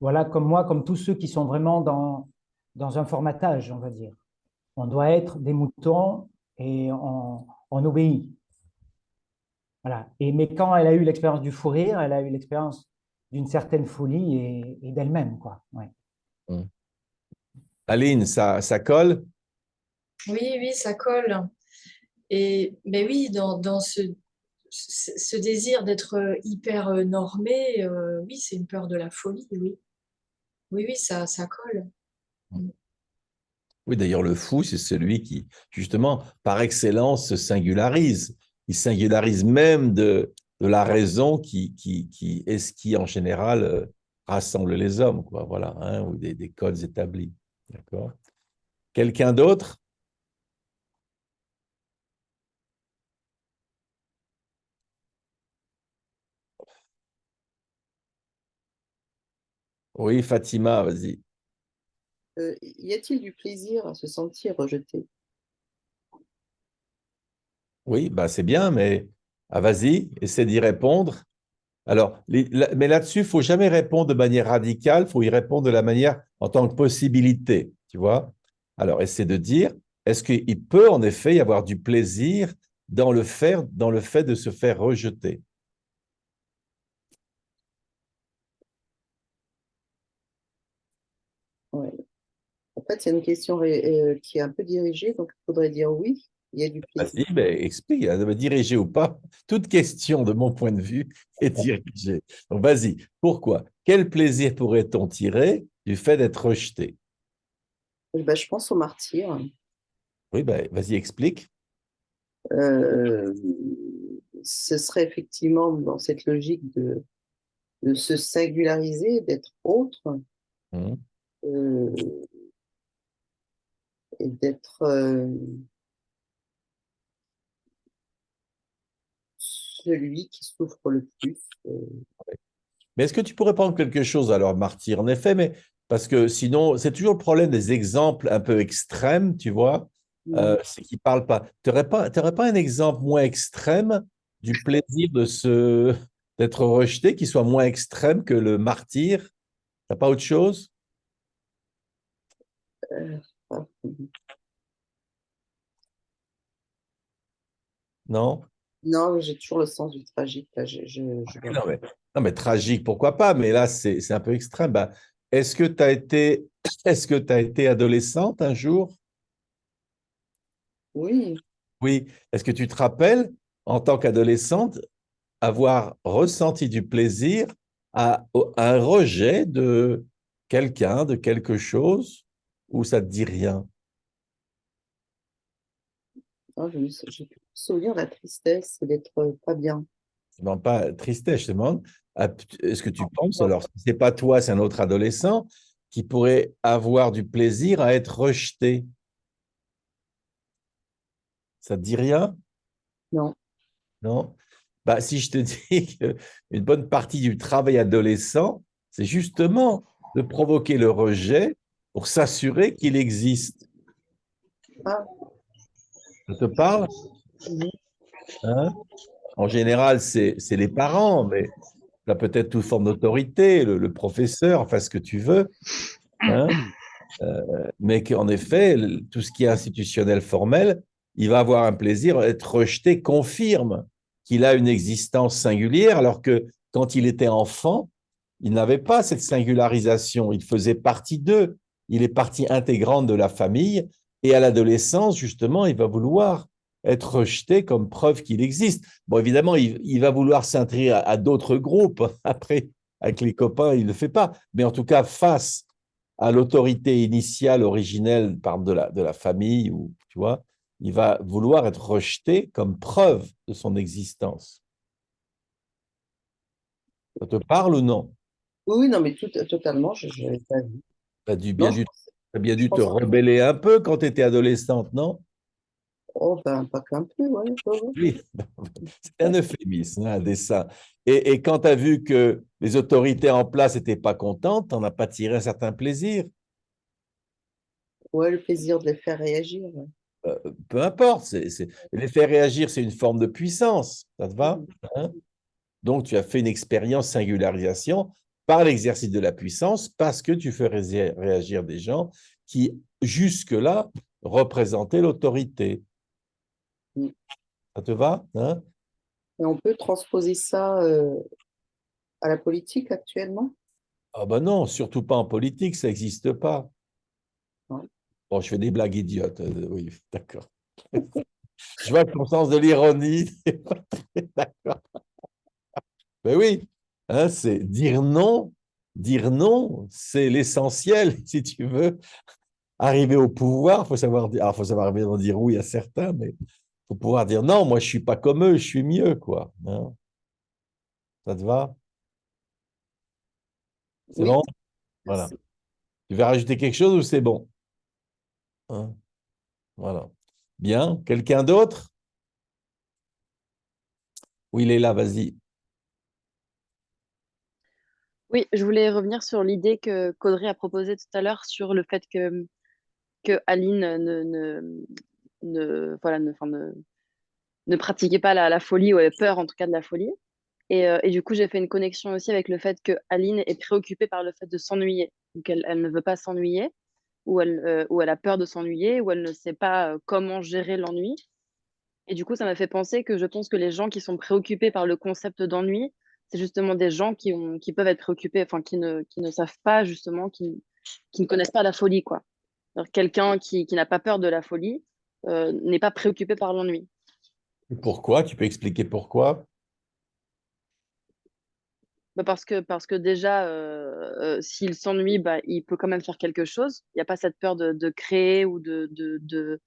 voilà, comme moi, comme tous ceux qui sont vraiment dans un formatage, on va dire. On doit être des moutons et on obéit. Voilà. Mais quand elle a eu l'expérience du fou rire, elle a eu l'expérience d'une certaine folie et d'elle-même, quoi. Ouais. Hum. Aline, ça colle? Oui, oui, ça colle. Et ben oui, dans ce désir d'être hyper normé, oui, c'est une peur de la folie, oui. Oui, oui, ça colle. Oui, d'ailleurs, le fou, c'est celui qui, justement, par excellence, se singularise. Il singularise même de la raison qui est ce qui, en général, rassemble les hommes, quoi, voilà, hein, ou des codes établis. D'accord? Quelqu'un d'autre? Oui, Fatima, vas-y. Y a-t-il du plaisir à se sentir rejeté? Oui, bah, c'est bien, mais vas-y, essaie d'y répondre. Alors, mais là-dessus, il ne faut jamais répondre de manière radicale, il faut y répondre de la manière en tant que possibilité, tu vois. Alors, essaie de dire, est-ce qu'il peut en effet y avoir du plaisir dans le fait de se faire rejeter? fait, c'est une question qui est un peu dirigée, donc il faudrait dire oui, il y a du plaisir. Vas-y, ben, explique, hein, dirigé ou pas. Toute question, de mon point de vue, est dirigée. Donc, vas-y, pourquoi? Quel plaisir pourrait-on tirer du fait d'être rejeté? Ben, je pense au martyr. Oui, ben, vas-y, explique. Euh, Ce serait effectivement dans cette logique de se singulariser, d'être autre, Hmm. euh, et d'être celui qui souffre le plus. Mais est-ce que tu pourrais prendre quelque chose alors, martyr, en effet, mais parce que sinon, c'est toujours le problème des exemples un peu extrêmes, tu vois, c'est qu'ils parlent pas. T'aurais pas un exemple moins extrême du plaisir d'être rejeté qui soit moins extrême que le martyr? T'as pas autre chose? Euh, Non? non, j'ai toujours le sens du tragique. Là, je vois. Non, mais tragique, pourquoi pas, mais là, c'est un peu extrême. Bah, est-ce que tu as été adolescente un jour? Oui, Oui. Est-ce que tu te rappelles, en tant qu'adolescente, avoir ressenti du plaisir à un rejet de quelqu'un, de quelque chose, ou ça te dit rien? ah, j'ai pu me souvenir de la tristesse et d'être pas bien. Je ne demande pas tristesse, je te demande, est-ce que tu penses, alors, si ce n'est pas toi, c'est un autre adolescent, qui pourrait avoir du plaisir à être rejeté? Ça te dit rien? Non. Non? Bah, si je te dis qu'une bonne partie du travail adolescent, c'est justement de provoquer le rejet pour s'assurer qu'il existe. Ah, Ça te parle? mhm. Hein? En général, c'est les parents, mais là, peut-être toute forme d'autorité, le professeur, enfin ce que tu veux. Hein? Mais qu'en effet, tout ce qui est institutionnel formel, il va avoir un plaisir à être rejeté, confirme qu'il a une existence singulière, alors que quand il était enfant, il n'avait pas cette singularisation, il faisait partie d'eux, il est partie intégrante de la famille, et à l'adolescence, justement, il va vouloir être rejeté comme preuve qu'il existe. Bon, évidemment, il va vouloir s'intégrer à d'autres groupes, après, avec les copains, il ne le fait pas, mais en tout cas, face à l'autorité initiale, originelle par de la famille, ou tu vois, il va vouloir être rejeté comme preuve de son existence. Ça te parle ou non? Oui, oui, non, mais totalement, je n'avais pas vu. Tu as Non, t'as bien je dû te pense, rebeller un peu quand tu étais adolescente, non? oh, ben, pas qu'un peu, ouais, ouais, ouais. Oui, c'est un euphémisme, un dessin. Et quand tu as vu que les autorités en place n'étaient pas contentes, tu n'en as pas tiré un certain plaisir. Ouais, le plaisir de les faire réagir. Ouais. Peu importe, les faire réagir, c'est une forme de puissance. Ça te va? Mhm. Hein? Donc, tu as fait une expérience singularisation par l'exercice de la puissance parce que tu fais réagir des gens qui, jusque-là, représentaient l'autorité. Mhm. Ça te va? Hein? Et on peut transposer ça à la politique actuellement? Ah ben non, surtout pas en politique, ça n'existe pas. Ouais. Bon, je fais des blagues idiotes, oui, d'accord. Je vois que ton sens de l'ironie n'est pas très d'accord. Mais oui, hein, c'est dire non, c'est l'essentiel, si tu veux. Arriver au pouvoir, il faut savoir dire, alors, faut savoir bien dire oui à certains, mais il faut pouvoir dire non, moi je suis pas comme eux, je suis mieux, quoi. Hein. Ça te va? C'est Oui, bon? Voilà. merci. Tu veux rajouter quelque chose ou c'est bon? Hein. Voilà. Bien. Quelqu'un d'autre? Oui, il est là, vas-y. Oui, je voulais revenir sur l'idée que qu'Audrey a proposée tout à l'heure sur le fait que Aline voilà, enfin, ne pratiquait pas la folie ou avait peur en tout cas de la folie. Et du coup, j'ai fait une connexion aussi avec le fait que Aline est préoccupée par le fait de s'ennuyer. Donc, elle ne veut pas s'ennuyer, ou elle a peur de s'ennuyer, ou elle ne sait pas comment gérer l'ennui. Et du coup, ça m'a fait penser que je pense que les gens qui sont préoccupés par le concept d'ennui, c'est justement des gens qui peuvent être préoccupés, enfin, qui ne savent pas, justement, qui ne connaissent pas la folie, quoi. Alors, quelqu'un qui n'a pas peur de la folie n'est pas préoccupé par l'ennui. Pourquoi? Tu peux expliquer pourquoi? Bah, parce que déjà, s'il s'ennuie, bah, il peut quand même faire quelque chose. Il n'y a pas cette peur de créer ou de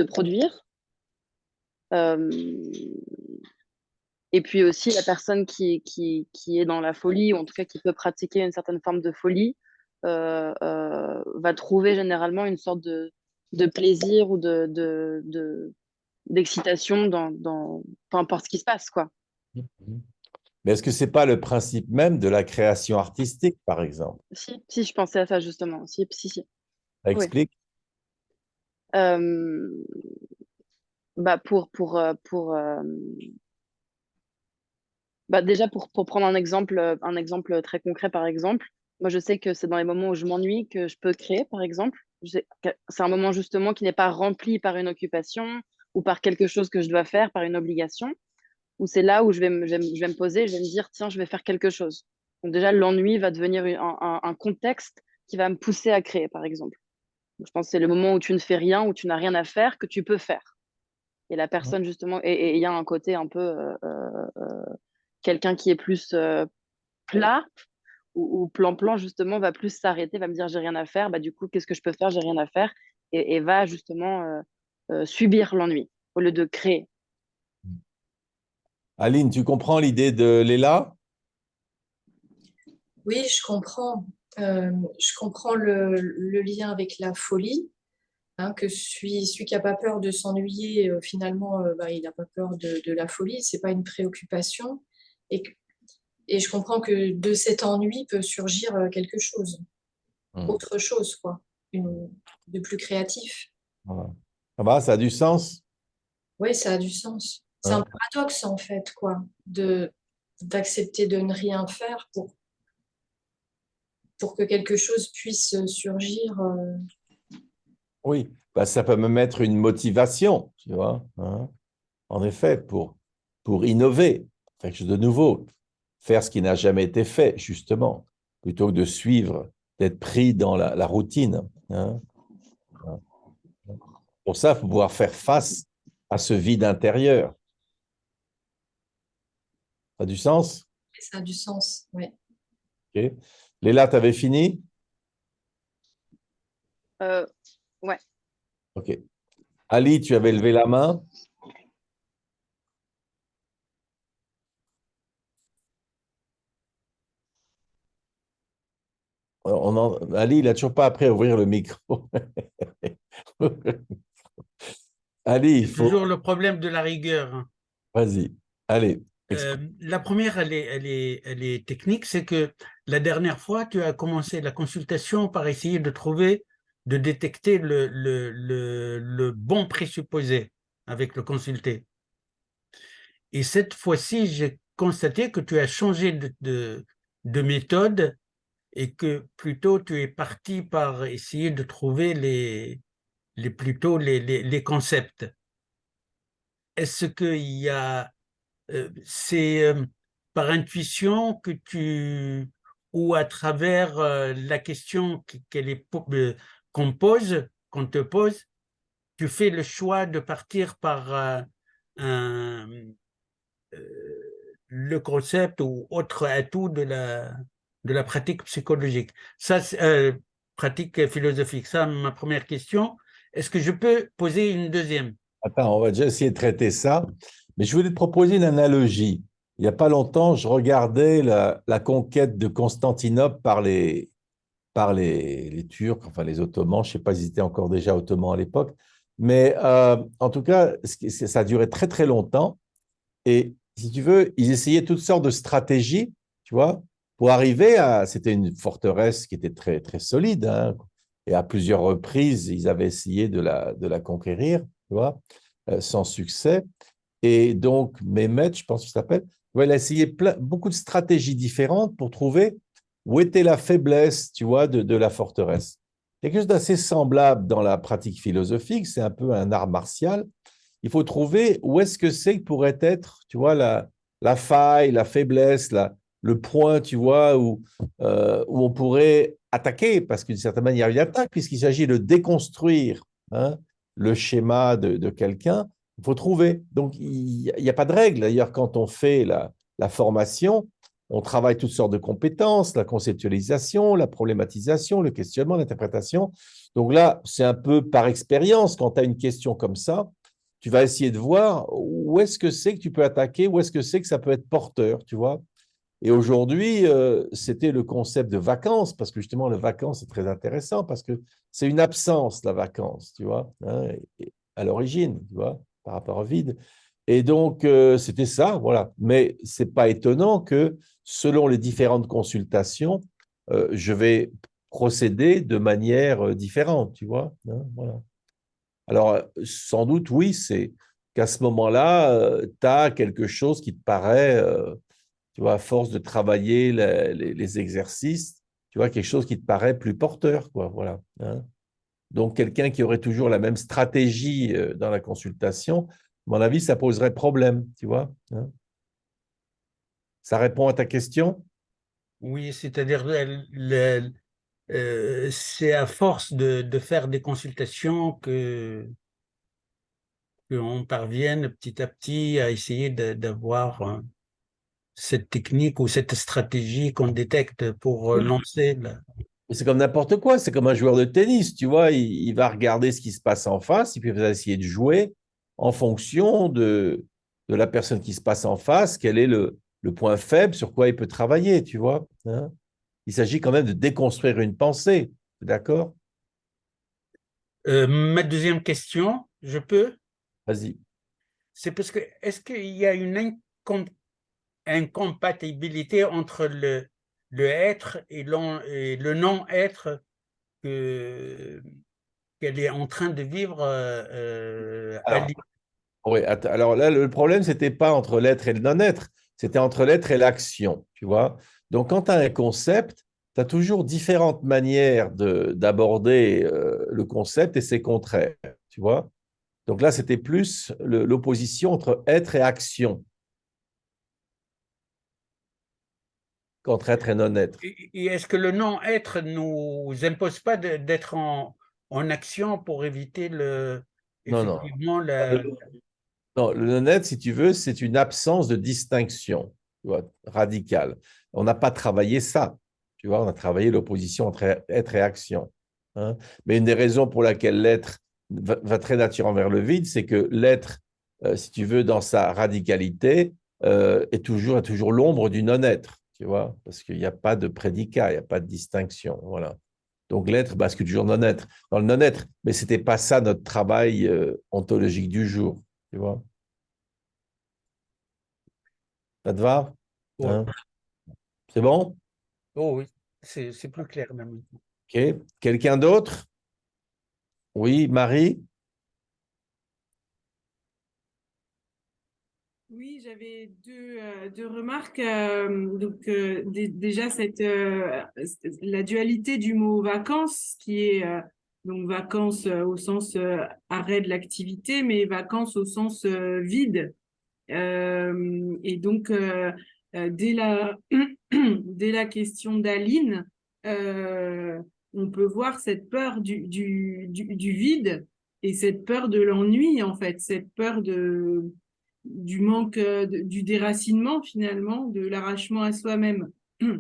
produire. Euh, et puis aussi, la personne qui est dans la folie, ou en tout cas qui peut pratiquer une certaine forme de folie, va trouver généralement une sorte de plaisir ou d'excitation dans peu importe ce qui se passe, quoi. Mais est-ce que ce n'est pas le principe même de la création artistique, par exemple? Si, je pensais à ça justement. Si. Ça Oui. explique? Euh, bah bah déjà pour prendre un exemple très concret, par exemple, moi je sais que c'est dans les moments où je m'ennuie que je peux créer, par exemple. C'est un moment justement qui n'est pas rempli par une occupation ou par quelque chose que je dois faire, par une obligation, où c'est là où je vais me poser, je vais me dire, tiens, je vais faire quelque chose. Donc déjà, l'ennui va devenir un contexte qui va me pousser à créer, par exemple. Je pense que c'est le moment où tu ne fais rien, où tu n'as rien à faire, que tu peux faire. Et la personne, justement, et il y a un côté un peu quelqu'un qui est plus plat ou plan-plan, justement, va plus s'arrêter, va me dire j'ai rien à faire. Bah, du coup, qu'est-ce que je peux faire? J'ai rien à faire. Et va justement subir l'ennui au lieu de créer. Aline, tu comprends l'idée de Léla? Oui, je comprends. Je comprends le lien avec la folie, hein, que celui qui n'a pas peur de s'ennuyer, finalement, bah, il n'a pas peur de la folie, c'est pas une préoccupation. Et, et je comprends que de cet ennui peut surgir quelque chose, autre chose, quoi, de plus créatif. Voilà. Ça va, ça a du sens? Oui, ça a du sens. C'est un Hein? paradoxe, en fait, quoi, d'accepter de ne rien faire pour que quelque chose puisse surgir. Oui, bah, ça peut me mettre une motivation, tu vois, hein, en effet, pour innover, faire quelque chose de nouveau, faire ce qui n'a jamais été fait, justement, plutôt que de suivre, d'être pris dans la routine. Hein. Pour ça, il faut pouvoir faire face à ce vide intérieur. Ça a du sens? Ça a du sens, oui. Ok. Léla, tu avais fini? Ouais. Ok. Ali, tu avais levé la main? Ali, il n'a toujours pas appris à ouvrir le micro. Ali, il C'est faut... toujours le problème de la rigueur, hein. Vas-y, allez, explique. La première, elle est technique, c'est que la dernière fois, tu as commencé la consultation par essayer de trouver, de détecter le bon présupposé avec le consulté. Et cette fois-ci, j'ai constaté que tu as changé de méthode et que plutôt tu es parti par essayer de trouver plutôt les concepts. Est-ce qu'il y a c'est par intuition que ou à travers la question qu'on te pose, tu fais le choix de partir par un, euh, le concept ou autre atout de la pratique psychologique. Ça, pratique philosophique. Ça, ma première question. Est-ce que je peux poser une deuxième? Attends, on va déjà essayer de traiter ça. Mais je voulais te proposer une analogie. Il n'y a pas longtemps, je regardais la conquête de Constantinople par les Turcs, enfin les Ottomans. Je ne sais pas s'ils étaient encore déjà Ottomans à l'époque. Mais en tout cas, ça a duré très, très longtemps. Et si tu veux, ils essayaient toutes sortes de stratégies, tu vois, pour arriver à... C'était une forteresse qui était très, très solide, hein, et à plusieurs reprises, ils avaient essayé de la conquérir, tu vois, sans succès. Et donc, Mehmet, je pense qu'il s'appelle, ouais, il a essayé beaucoup de stratégies différentes pour trouver où était la faiblesse, tu vois, de la forteresse. Quelque chose d'assez semblable dans la pratique philosophique, c'est un peu un art martial. Il faut trouver où est-ce que c'est que pourrait être, tu vois, la faille, la faiblesse, le point, tu vois, où on pourrait attaquer, parce qu'une certaine manière, il attaque, puisqu'il s'agit de déconstruire hein, le schéma de quelqu'un, il faut trouver. Donc, il n'y a pas de règle. D'ailleurs, quand on fait la formation, on travaille toutes sortes de compétences, la conceptualisation, la problématisation, le questionnement, l'interprétation. Donc là, c'est un peu par expérience, quand tu as une question comme ça, tu vas essayer de voir où est-ce que c'est que tu peux attaquer, où est-ce que c'est que ça peut être porteur, tu vois. Et aujourd'hui, c'était le concept de vacances, parce que justement, le vacances, c'est très intéressant, parce que c'est une absence, la vacance, tu vois, hein, à l'origine, tu vois, par rapport au vide. Et donc, c'était ça, voilà. Mais ce n'est pas étonnant que, selon les différentes consultations, je vais procéder de manière différente, tu vois, hein, voilà. Alors, sans doute, oui, c'est qu'à ce moment-là, tu as quelque chose qui te paraît tu vois, à force de travailler les exercices, tu vois, quelque chose qui te paraît plus porteur, quoi, voilà. Hein. Donc, quelqu'un qui aurait toujours la même stratégie dans la consultation, à mon avis, ça poserait problème, tu vois. Hein. Ça répond à ta question? Oui, c'est-à-dire c'est à force de faire des consultations qu'on parvienne petit à petit à essayer d'avoir cette technique ou cette stratégie qu'on détecte pour lancer. C'est comme n'importe quoi, c'est comme un joueur de tennis, tu vois, il va regarder ce qui se passe en face, et puis il va essayer de jouer en fonction de la personne qui se passe en face, quel est le point faible, sur quoi il peut travailler, tu vois. Hein. Il s'agit quand même de déconstruire une pensée, d'accord? Ma deuxième question, je peux? Vas-y. C'est parce que est-ce qu'il y a une incompatibilité entre le être et le non-être qu'elle est en train de vivre Alors, oui, alors là, le problème, c'était pas entre l'être et le non-être, c'était entre l'être et l'action, tu vois. Donc, quand tu as un concept, tu as toujours différentes manières d'aborder le concept et ses contraires, tu vois. Donc là, c'était plus l'opposition entre être et action qu'entre être et non-être. Et est-ce que le non-être nous impose pas d'être en action pour éviter Non, non. effectivement Non, le non-être, si tu veux, c'est une absence de distinction, tu vois, radicale. On n'a pas travaillé ça, tu vois, on a travaillé l'opposition entre être et action. Hein. Mais une des raisons pour laquelle l'être va très naturellement vers le vide, c'est que l'être, si tu veux, dans sa radicalité, a toujours l'ombre du non-être, tu vois, parce qu'il n'y a pas de prédicat, il n'y a pas de distinction, voilà. Donc l'être bascule toujours non-être, dans le non-être. Mais ce n'était pas ça notre travail ontologique du jour, tu vois. Ça te va? Ouais. Hein? C'est bon? Oh oui, c'est plus clair même. OK. Quelqu'un d'autre? Oui, Marie? Oui, j'avais deux remarques. Déjà, la dualité du mot vacances, qui est donc vacances au sens arrêt de l'activité, mais vacances au sens vide. Et donc, dès dès la question d'Aline, on peut voir cette peur du vide et cette peur de l'ennui, en fait, cette peur du manque, du déracinement finalement, de l'arrachement à soi-même. Je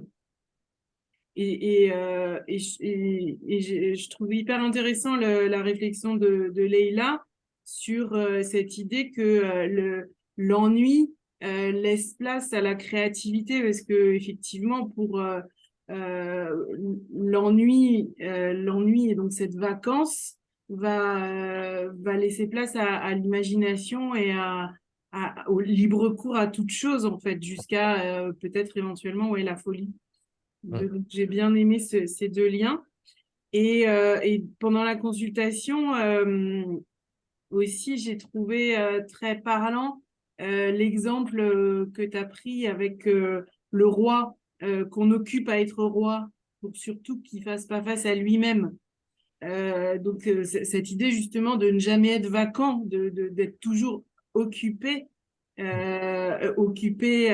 trouve hyper intéressant la réflexion de Leïla sur cette idée que l'ennui laisse place à la créativité, parce que effectivement pour l'ennui et donc cette vacance va laisser place à l'imagination et au libre cours à toute chose en fait, jusqu'à peut-être éventuellement la folie. Donc, j'ai bien aimé ces deux liens. Et pendant la consultation, aussi, j'ai trouvé très parlant l'exemple que tu as pris avec le roi, qu'on occupe à être roi, pour surtout qu'il ne fasse pas face à lui-même. Donc, cette idée justement de ne jamais être vacant, d'être toujours occupé, occupé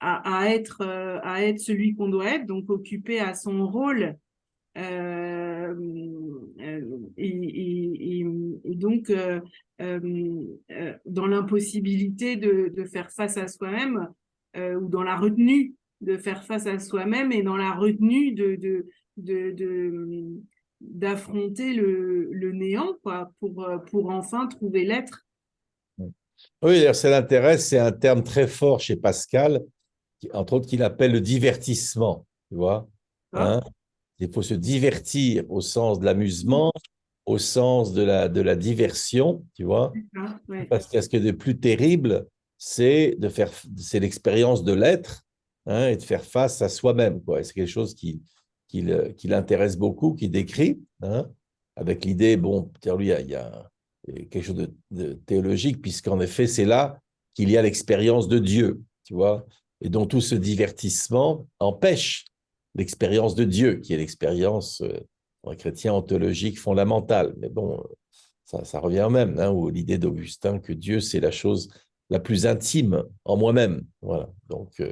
à être celui qu'on doit être, donc occupé à son rôle. Et donc, dans l'impossibilité de faire face à soi-même, ou dans la retenue de faire face à soi-même, et dans la retenue d'affronter le néant, quoi, pour enfin trouver l'être. Oui, d'ailleurs, ça l'intéresse, c'est un terme très fort chez Pascal, entre autres qu'il appelle le divertissement, tu vois, hein? Il faut se divertir au sens de l'amusement, au sens de la diversion, tu vois, Ouais. parce que ce qui est de plus terrible, c'est l'expérience de l'être, hein, et de faire face à soi-même, quoi. Et c'est quelque chose qui l'intéresse beaucoup, qui décrit, hein, avec l'idée, bon, lui, il y a quelque chose de théologique, puisqu'en effet, c'est là qu'il y a l'expérience de Dieu, tu vois, et dont tout ce divertissement empêche l'expérience de Dieu, qui est l'expérience chrétien ontologique fondamentale. Mais bon, ça revient au même, hein, ou l'idée d'Augustin que Dieu, c'est la chose la plus intime en moi-même. Voilà. Donc,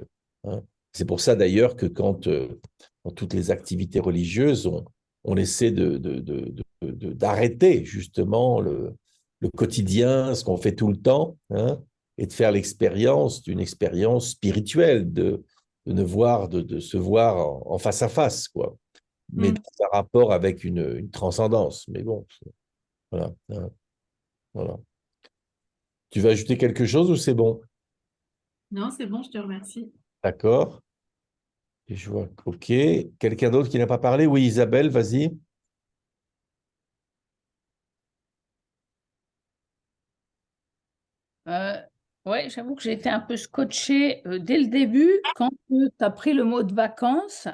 hein, c'est pour ça d'ailleurs que quand dans toutes les activités religieuses, on essaie d'arrêter justement le quotidien, ce qu'on fait tout le temps, hein, et de faire l'expérience d'une expérience spirituelle, de se voir en face à face, quoi. Mais dans un rapport avec une transcendance. Mais bon, voilà, hein, voilà. Tu veux ajouter quelque chose ou c'est bon? Non, c'est bon, je te remercie. D'accord. Et je vois, OK. Quelqu'un d'autre qui n'a pas parlé? Oui, Isabelle, vas-y. Ouais, j'avoue que j'ai été un peu scotchée dès le début. Quand tu as pris le mot de vacances,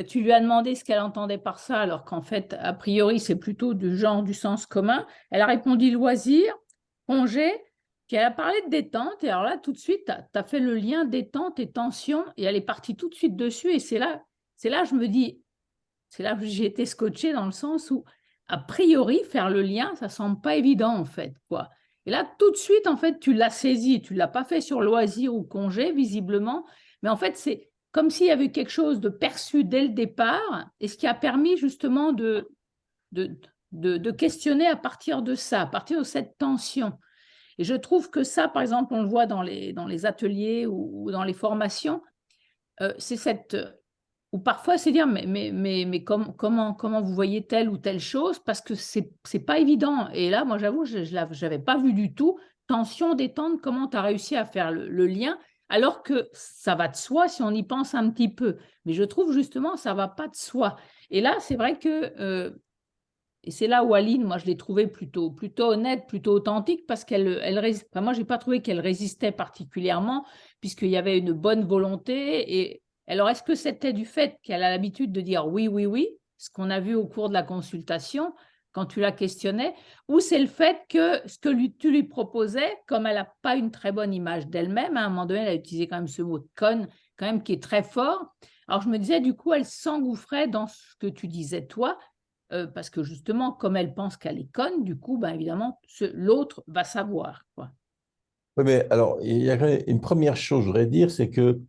tu lui as demandé ce qu'elle entendait par ça, alors qu'en fait, a priori, c'est plutôt du genre du sens commun. Elle a répondu loisir, congé, puis elle a parlé de détente. Et alors là, tout de suite, tu as fait le lien détente et tension, et elle est partie tout de suite dessus. Et c'est là, je me dis, c'est là que j'ai été scotchée dans le sens où, a priori, faire le lien, ça semble pas évident, en fait, quoi. Et là, tout de suite, en fait, tu l'as saisi. Tu l'as pas fait sur loisir ou congé, visiblement. Mais en fait, c'est comme s'il y avait quelque chose de perçu dès le départ, et ce qui a permis justement de questionner à partir de ça, à partir de cette tension. Et je trouve que ça, par exemple, on le voit dans les ateliers ou dans les formations, c'est cette... Ou parfois, c'est dire, mais comment vous voyez telle ou telle chose, parce que c'est pas évident. Et là, moi, j'avoue, je n'avais pas vu du tout. Tension, détente, comment tu as réussi à faire le lien, alors que ça va de soi si on y pense un petit peu. Mais je trouve justement, ça va pas de soi. Et là, c'est vrai que, et c'est là où Aline, moi, je l'ai trouvée plutôt honnête, plutôt authentique, parce enfin, moi, je n'ai pas trouvé qu'elle résistait particulièrement, puisqu'il y avait une bonne volonté. Et alors, est-ce que c'était du fait qu'elle a l'habitude de dire oui, oui, oui, ce qu'on a vu au cours de la consultation, quand tu la questionnais, ou c'est le fait que ce que tu lui proposais, comme elle n'a pas une très bonne image d'elle-même, à un moment donné, elle a utilisé quand même ce mot de conne, quand même, qui est très fort. Alors, je me disais, du coup, elle s'engouffrait dans ce que tu disais, toi, parce que justement, comme elle pense qu'elle est conne, du coup, ben, évidemment, l'autre va savoir, quoi. Oui, mais alors, il y a quand même une première chose, je voudrais dire, c'est que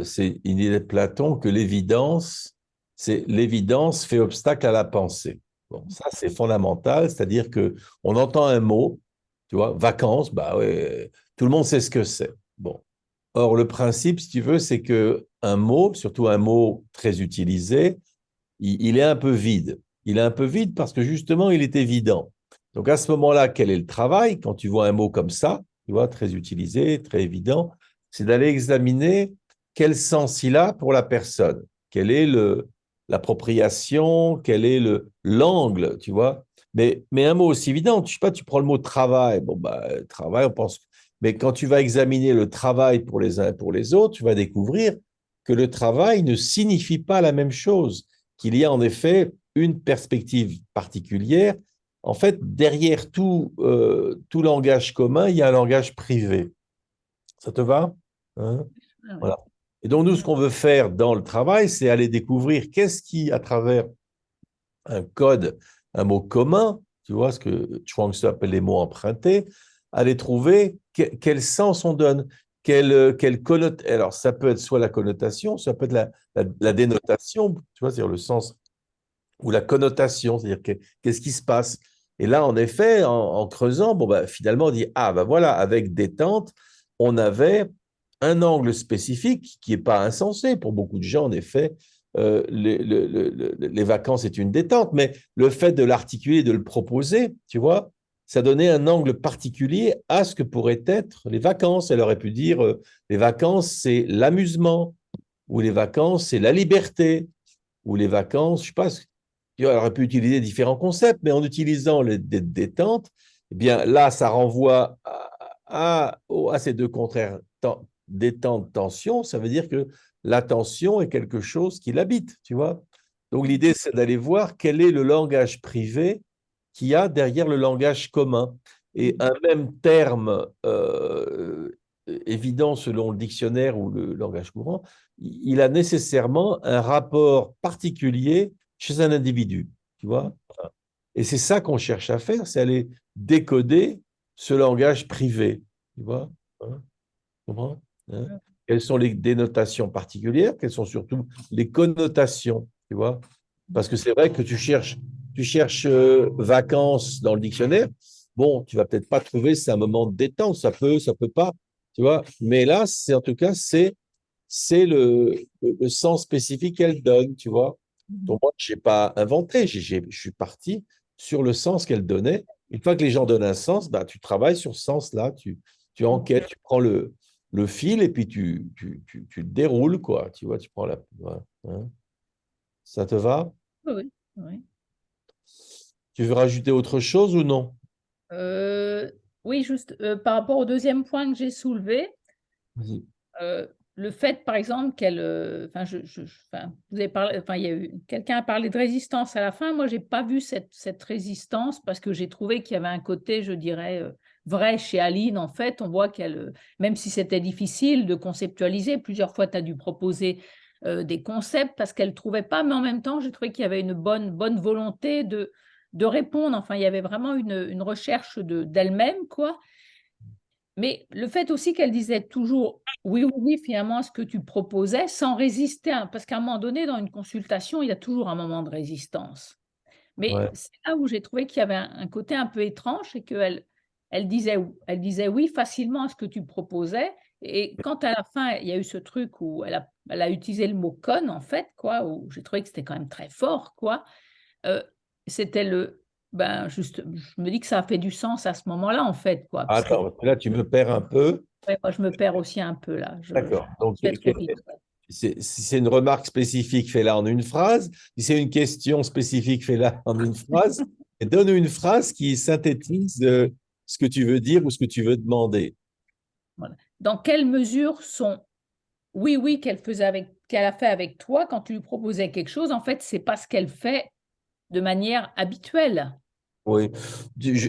c'est une idée de Platon que l'évidence fait obstacle à la pensée. Bon, ça, c'est fondamental, c'est-à-dire que on entend un mot, tu vois, vacances, bah ouais, tout le monde sait ce que c'est. Bon. Or, le principe, si tu veux, c'est que un mot, surtout un mot très utilisé, il est un peu vide. Il est un peu vide parce que justement, il est évident. Donc à ce moment-là, quel est le travail? Quand tu vois un mot comme ça, tu vois, très utilisé, très évident, c'est d'aller examiner quel sens il a pour la personne. Quelle est l'appropriation, quel est l'angle, tu vois. Mais un mot aussi évident, je sais pas, tu prends le mot travail, bon, bah, travail, on pense. Mais quand tu vas examiner le travail pour les uns et pour les autres, tu vas découvrir que le travail ne signifie pas la même chose, qu'il y a en effet une perspective particulière. En fait, derrière tout langage commun, il y a un langage privé. Ça te va? Hein? Voilà. Et donc, nous, ce qu'on veut faire dans le travail, c'est aller découvrir qu'est-ce qui, à travers un code, un mot commun, tu vois, ce que Chuang Tzu appelle les mots empruntés, aller trouver quel sens on donne. Alors, ça peut être soit la connotation, ça peut être la dénotation, tu vois, c'est-à-dire le sens, ou la connotation, c'est-à-dire qu'est-ce qui se passe. Et là, en effet, en creusant, bon, bah, finalement, on dit, ah, ben voilà, avec détente, on avait un angle spécifique qui n'est pas insensé. Pour beaucoup de gens, en effet, les vacances, c'est une détente, mais le fait de l'articuler, de le proposer, tu vois, ça donnait un angle particulier à ce que pourraient être les vacances. Elle aurait pu dire, les vacances, c'est l'amusement, ou les vacances, c'est la liberté, ou les vacances, je ne sais pas, elle aurait pu utiliser différents concepts, mais en utilisant les détentes, eh bien là, ça renvoie à ces deux contraires, détente, tension, ça veut dire que la tension est quelque chose qui l'habite, tu vois. Donc l'idée, c'est d'aller voir quel est le langage privé qu'il y a derrière le langage commun. Et un même terme évident selon le dictionnaire ou le langage courant, il a nécessairement un rapport particulier chez un individu, tu vois. Et c'est ça qu'on cherche à faire, c'est aller décoder ce langage privé, tu vois. Hein, tu comprends, hein? Quelles sont les dénotations particulières, quelles sont surtout les connotations, tu vois. Parce que c'est vrai que tu cherches vacances dans le dictionnaire, bon, tu vas peut-être pas trouver, c'est un moment de détente, ça peut pas, tu vois. Mais là, c'est en tout cas, c'est le sens spécifique qu'elle donne, tu vois. Donc moi, je n'ai pas inventé, je suis parti sur le sens qu'elle donnait. Une fois que les gens donnent un sens, bah, tu travailles sur ce sens-là, tu enquêtes, tu prends le fil et puis tu le déroules, quoi. Tu vois, tu prends la... voilà, hein. Ça te va? Oui, oui. Tu veux rajouter autre chose ou non? Oui, juste par rapport au deuxième point que j'ai soulevé, Vas-y. le fait, par exemple, qu'elle, enfin, enfin, vous avez parlé, enfin, il y a eu, quelqu'un a parlé de résistance à la fin. Moi, j'ai pas vu cette résistance parce que j'ai trouvé qu'il y avait un côté, je dirais, vrai chez Aline. En fait, on voit qu'elle, même si c'était difficile de conceptualiser, plusieurs fois, tu as dû proposer des concepts parce qu'elle trouvait pas, mais en même temps, j'ai trouvé qu'il y avait une bonne volonté de répondre. Enfin, il y avait vraiment une recherche d'elle-même, quoi. Mais le fait aussi qu'elle disait toujours oui, oui, oui, finalement, à ce que tu proposais, sans résister, parce qu'à un moment donné, dans une consultation, il y a toujours un moment de résistance. Mais Ouais. c'est là où j'ai trouvé qu'il y avait un côté un peu étrange, c'est qu'elle disait oui facilement à ce que tu proposais. Et quand à la fin, il y a eu ce truc où elle a utilisé le mot conne, en fait, quoi, où j'ai trouvé que c'était quand même très fort, quoi. C'était ben, juste, je me dis que ça a fait du sens à ce moment-là, en fait, quoi. Parce que Attends, parce que là, tu me perds un peu. ouais, moi, je me perds aussi un peu là. Je D'accord. Donc, vais trop vite. Ouais. si c'est une remarque spécifique, fais-la en une phrase. Si c'est une question spécifique, fais-la en une phrase. Et donne une phrase qui synthétise ce que tu veux dire ou ce que tu veux demander. Voilà. Dans quelle mesure son oui, oui qu'elle a fait avec toi quand tu lui proposais quelque chose, en fait, c'est pas ce qu'elle fait de manière habituelle. Oui.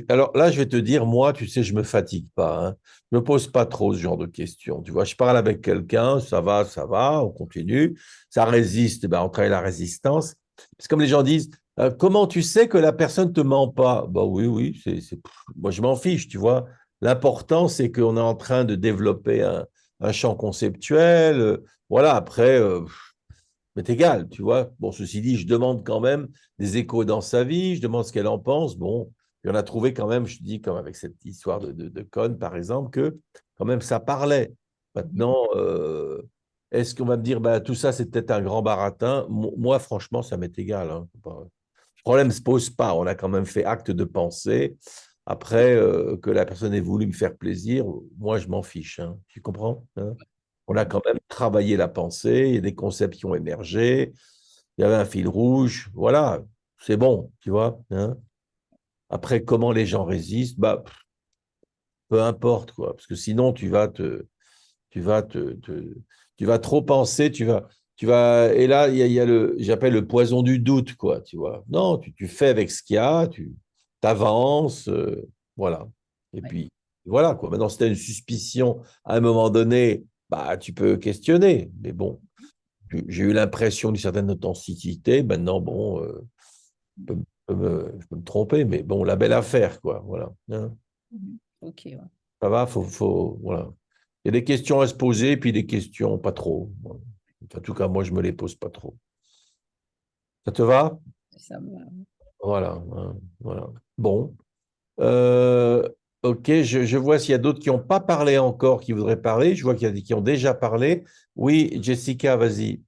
Alors là, je vais te dire, moi, tu sais, je me fatigue pas, hein. Je me pose pas trop ce genre de questions. Tu vois, je parle avec quelqu'un, ça va, on continue. Ça résiste, ben, on travaille la résistance. C'est comme les gens disent, comment tu sais que la personne te ment pas? Bah oui, oui, moi je m'en fiche, tu vois. L'important, c'est qu'on est en train de développer un champ conceptuel. Voilà, après, m'est égal, tu vois. Bon, ceci dit, je demande quand même des échos dans sa vie, je demande ce qu'elle en pense. Bon, et on a trouvé quand même, je te dis, comme avec cette histoire de Cohn, par exemple, que quand même ça parlait. Maintenant, est-ce qu'on va me dire, bah, tout ça, c'est peut-être un grand baratin? Moi, franchement, ça m'est égal, hein. Le problème ne se pose pas. On a quand même fait acte de pensée. Après, que la personne ait voulu me faire plaisir, moi, je m'en fiche, hein. Tu comprends, hein? On a quand même travaillé la pensée, il y a des concepts qui ont émergé, il y avait un fil rouge, voilà, c'est bon, tu vois, hein. Après, comment les gens résistent, bah, peu importe, quoi, parce que sinon, tu vas tu vas trop penser, et là, il y a j'appelle le poison du doute, quoi, tu vois. Non, tu fais avec ce qu'il y a, tu t'avances, voilà. Et Ouais. puis, voilà, quoi. Maintenant, si tu as une suspicion, à un moment donné, bah, tu peux questionner, mais bon, j'ai eu l'impression d'une certaine authenticité, maintenant, bon, je peux me tromper, mais bon, la belle affaire, quoi, voilà, hein. Ok, ouais. Ça va, voilà. Il y a des questions à se poser, puis des questions pas trop. En tout cas, moi, je ne me les pose pas trop. Ça te va? Ça me va. Voilà, hein, voilà. Bon. Ok, je vois s'il y a d'autres qui n'ont pas parlé encore, qui voudraient parler. Je vois qu'il y a des qui ont déjà parlé. Oui, Jessica, vas-y.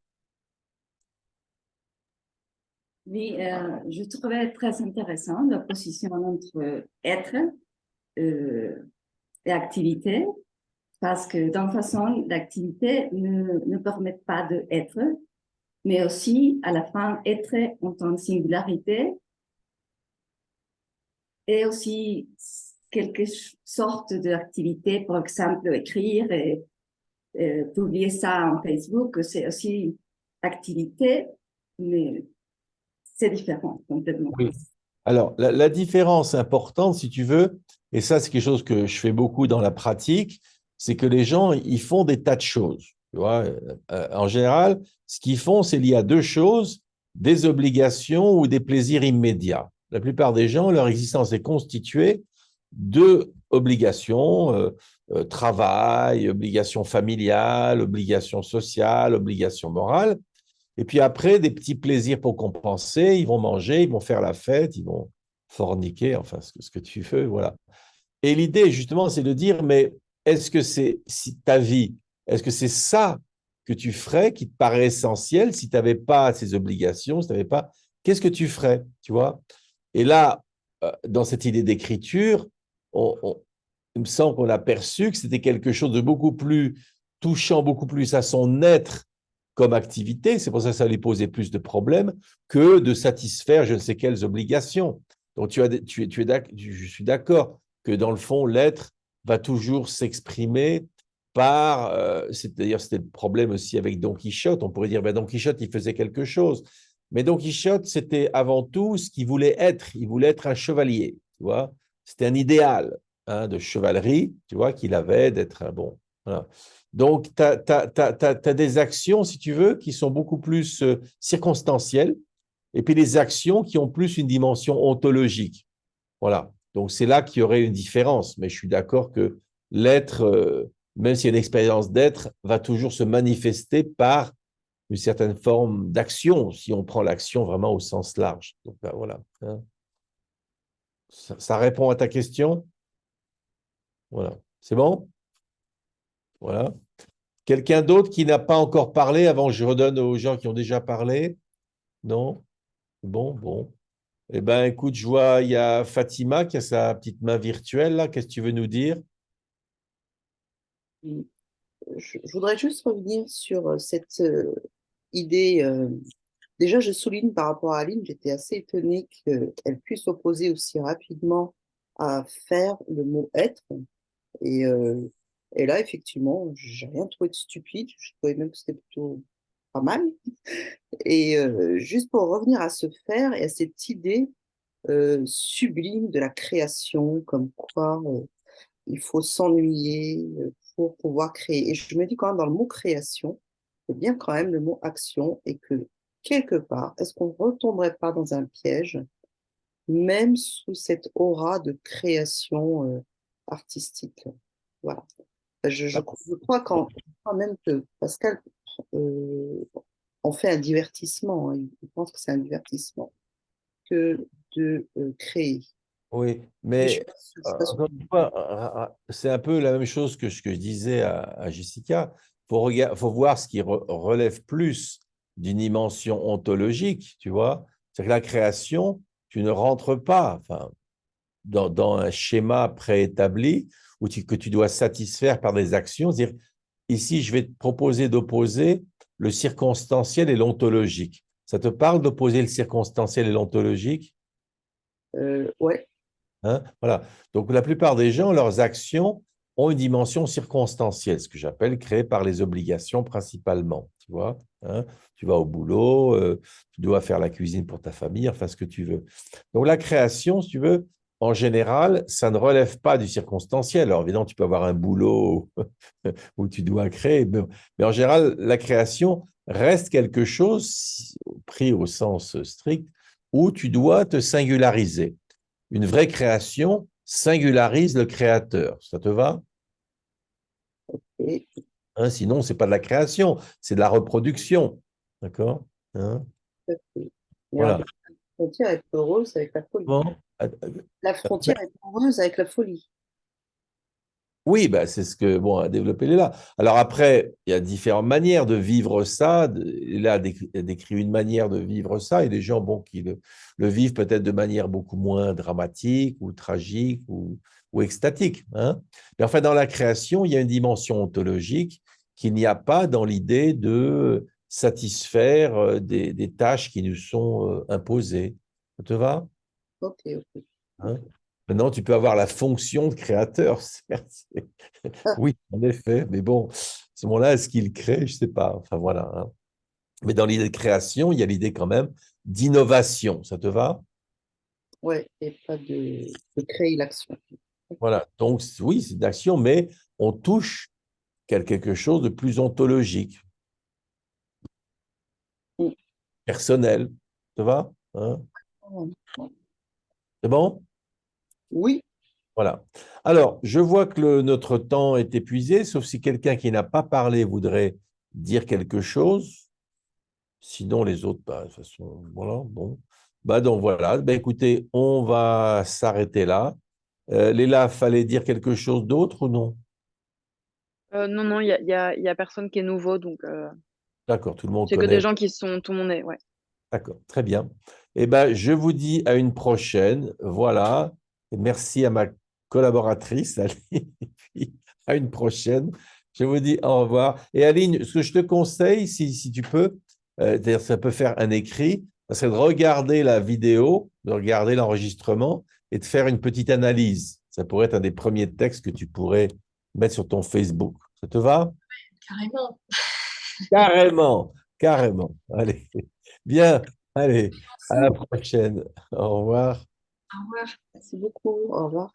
Oui, je trouvais très intéressant l'opposition entre être et activité, parce que d'une façon, l'activité ne permet pas d'être, mais aussi à la fin, être en tant que singularité et aussi quelque sorte d'activité, par exemple, écrire et publier ça en Facebook, c'est aussi activité, mais c'est différent complètement. Oui. Alors, la différence importante, si tu veux, et ça, c'est quelque chose que je fais beaucoup dans la pratique, c'est que les gens, ils font des tas de choses. Tu vois, en général, ce qu'ils font, c'est lié à deux choses, des obligations ou des plaisirs immédiats. La plupart des gens, leur existence est constituée de obligations, travail, obligations familiales, obligations sociales, obligations morales. Et puis après, des petits plaisirs pour compenser, ils vont manger, ils vont faire la fête, ils vont forniquer, enfin, ce que tu veux, voilà. Et l'idée, justement, c'est de dire, mais est-ce que c'est si ta vie, est-ce que c'est ça que tu ferais qui te paraît essentiel si tu n'avais pas ces obligations, si tu n'avais pas, qu'est-ce que tu ferais, tu vois? Et là, dans cette idée d'écriture, il me semble qu'on a perçu que c'était quelque chose de beaucoup plus touchant, beaucoup plus à son être comme activité, c'est pour ça que ça lui posait plus de problèmes que de satisfaire je ne sais quelles obligations. Donc, je suis d'accord que dans le fond, l'être va toujours s'exprimer par, d'ailleurs c'était le problème aussi avec Don Quichotte, on pourrait dire, ben, Don Quichotte, il faisait quelque chose, mais Don Quichotte, c'était avant tout ce qu'il voulait être, il voulait être un chevalier, tu vois, c'était un idéal hein, de chevalerie, tu vois, qu'il avait d'être un bon, voilà. Donc, tu as des actions, si tu veux, qui sont beaucoup plus circonstancielles, et puis des actions qui ont plus une dimension ontologique. Voilà. Donc, c'est là qu'il y aurait une différence. Mais je suis d'accord que l'être, même s'il y a une expérience d'être, va toujours se manifester par une certaine forme d'action, si on prend l'action vraiment au sens large. Donc, ben, voilà. Hein. Ça répond à ta question? Voilà. C'est bon? Voilà. Quelqu'un d'autre qui n'a pas encore parlé avant que je redonne aux gens qui ont déjà parlé? Non? Bon. Eh bien, écoute, je vois, il y a Fatima qui a sa petite main virtuelle, là. Qu'est-ce que tu veux nous dire? Je voudrais juste revenir sur cette idée. Déjà, je souligne par rapport à Aline, j'étais assez étonnée qu'elle puisse s'opposer aussi rapidement à faire le mot être. Et là, effectivement, j'ai rien trouvé de stupide. Je trouvais même que c'était plutôt pas mal. Et juste pour revenir à ce faire et à cette idée sublime de la création, comme quoi il faut s'ennuyer pour pouvoir créer. Et je me dis quand même dans le mot création, c'est bien quand même le mot action et que quelque part, est-ce qu'on ne retomberait pas dans un piège, même sous cette aura de création artistique? Voilà. Je crois quand même que Pascal en fait un divertissement. Hein. Il pense que c'est un divertissement que de créer. Oui, mais encore une fois, c'est un peu la même chose que ce que je disais à Jessica. Il faut voir ce qui relève plus d'une dimension ontologique, tu vois. C'est que la création, tu ne rentres pas enfin, dans un schéma préétabli que tu dois satisfaire par des actions. C'est-à-dire, ici, je vais te proposer d'opposer le circonstanciel et l'ontologique. Ça te parle d'opposer le circonstanciel et l'ontologique? Ouais. Hein, voilà. Donc, la plupart des gens, leurs actions ont une dimension circonstancielle, ce que j'appelle créée par les obligations principalement. Tu vois, hein, tu vas au boulot, tu dois faire la cuisine pour ta famille, enfin ce que tu veux. Donc, la création, si tu veux, en général, ça ne relève pas du circonstanciel. Alors, évidemment, tu peux avoir un boulot où tu dois créer, mais en général, la création reste quelque chose, pris au sens strict, où tu dois te singulariser. Une vraie création singularise le créateur. Ça te va? Et Hein, sinon, c'est pas de la création, c'est de la reproduction. D'accord? Hein, tout à fait. Et alors, voilà. la frontière est poreuse avec la folie. Bon. La frontière est poreuse avec la folie. Oui, bah, c'est ce que bon, a développé Léla. Alors après, il y a différentes manières de vivre ça. Léla décrit une manière de vivre ça, et des gens bon, qui le vivent peut-être de manière beaucoup moins dramatique ou tragique ou extatique. Hein. Mais enfin, dans la création, il y a une dimension ontologique qu'il n'y a pas dans l'idée de satisfaire des tâches qui nous sont imposées. Ça te va? Ok, ok. Hein. Maintenant, tu peux avoir la fonction de créateur, certes. Ah, Oui, en effet, mais bon, à ce moment-là, est-ce qu'il crée? Je ne sais pas. Enfin, voilà. Hein. Mais dans l'idée de création, il y a l'idée quand même d'innovation. Ça te va? ouais, et pas de créer l'action. Voilà. Donc, oui, c'est d'action, mais on touche quelque chose de plus ontologique, Mm. personnel. Ça te va? Hein. C'est bon? Oui, Voilà. Alors, je vois que notre temps est épuisé, sauf si quelqu'un qui n'a pas parlé voudrait dire quelque chose. Sinon, les autres, bah, de toute façon, voilà, bon. Bah, donc voilà, bah, écoutez, on va s'arrêter là. Léla, fallait dire quelque chose d'autre ou non? Non, non, il y a personne qui est nouveau, donc D'accord, tout le monde c'est que des connaît. gens qui sont, tout le monde est, ouais. D'accord, très bien. Eh ben, je vous dis à une prochaine. Voilà. Et merci à ma collaboratrice, Aline. Et puis, à une prochaine. Je vous dis au revoir. Et Aline, ce que je te conseille, si tu peux, c'est-à-dire ça peut faire un écrit, c'est de regarder la vidéo, de regarder l'enregistrement et de faire une petite analyse. Ça pourrait être un des premiers textes que tu pourrais mettre sur ton Facebook. Ça te va? Carrément. Carrément, carrément. Allez, bien, allez, à la prochaine. Au revoir. Au revoir. merci beaucoup. Au revoir.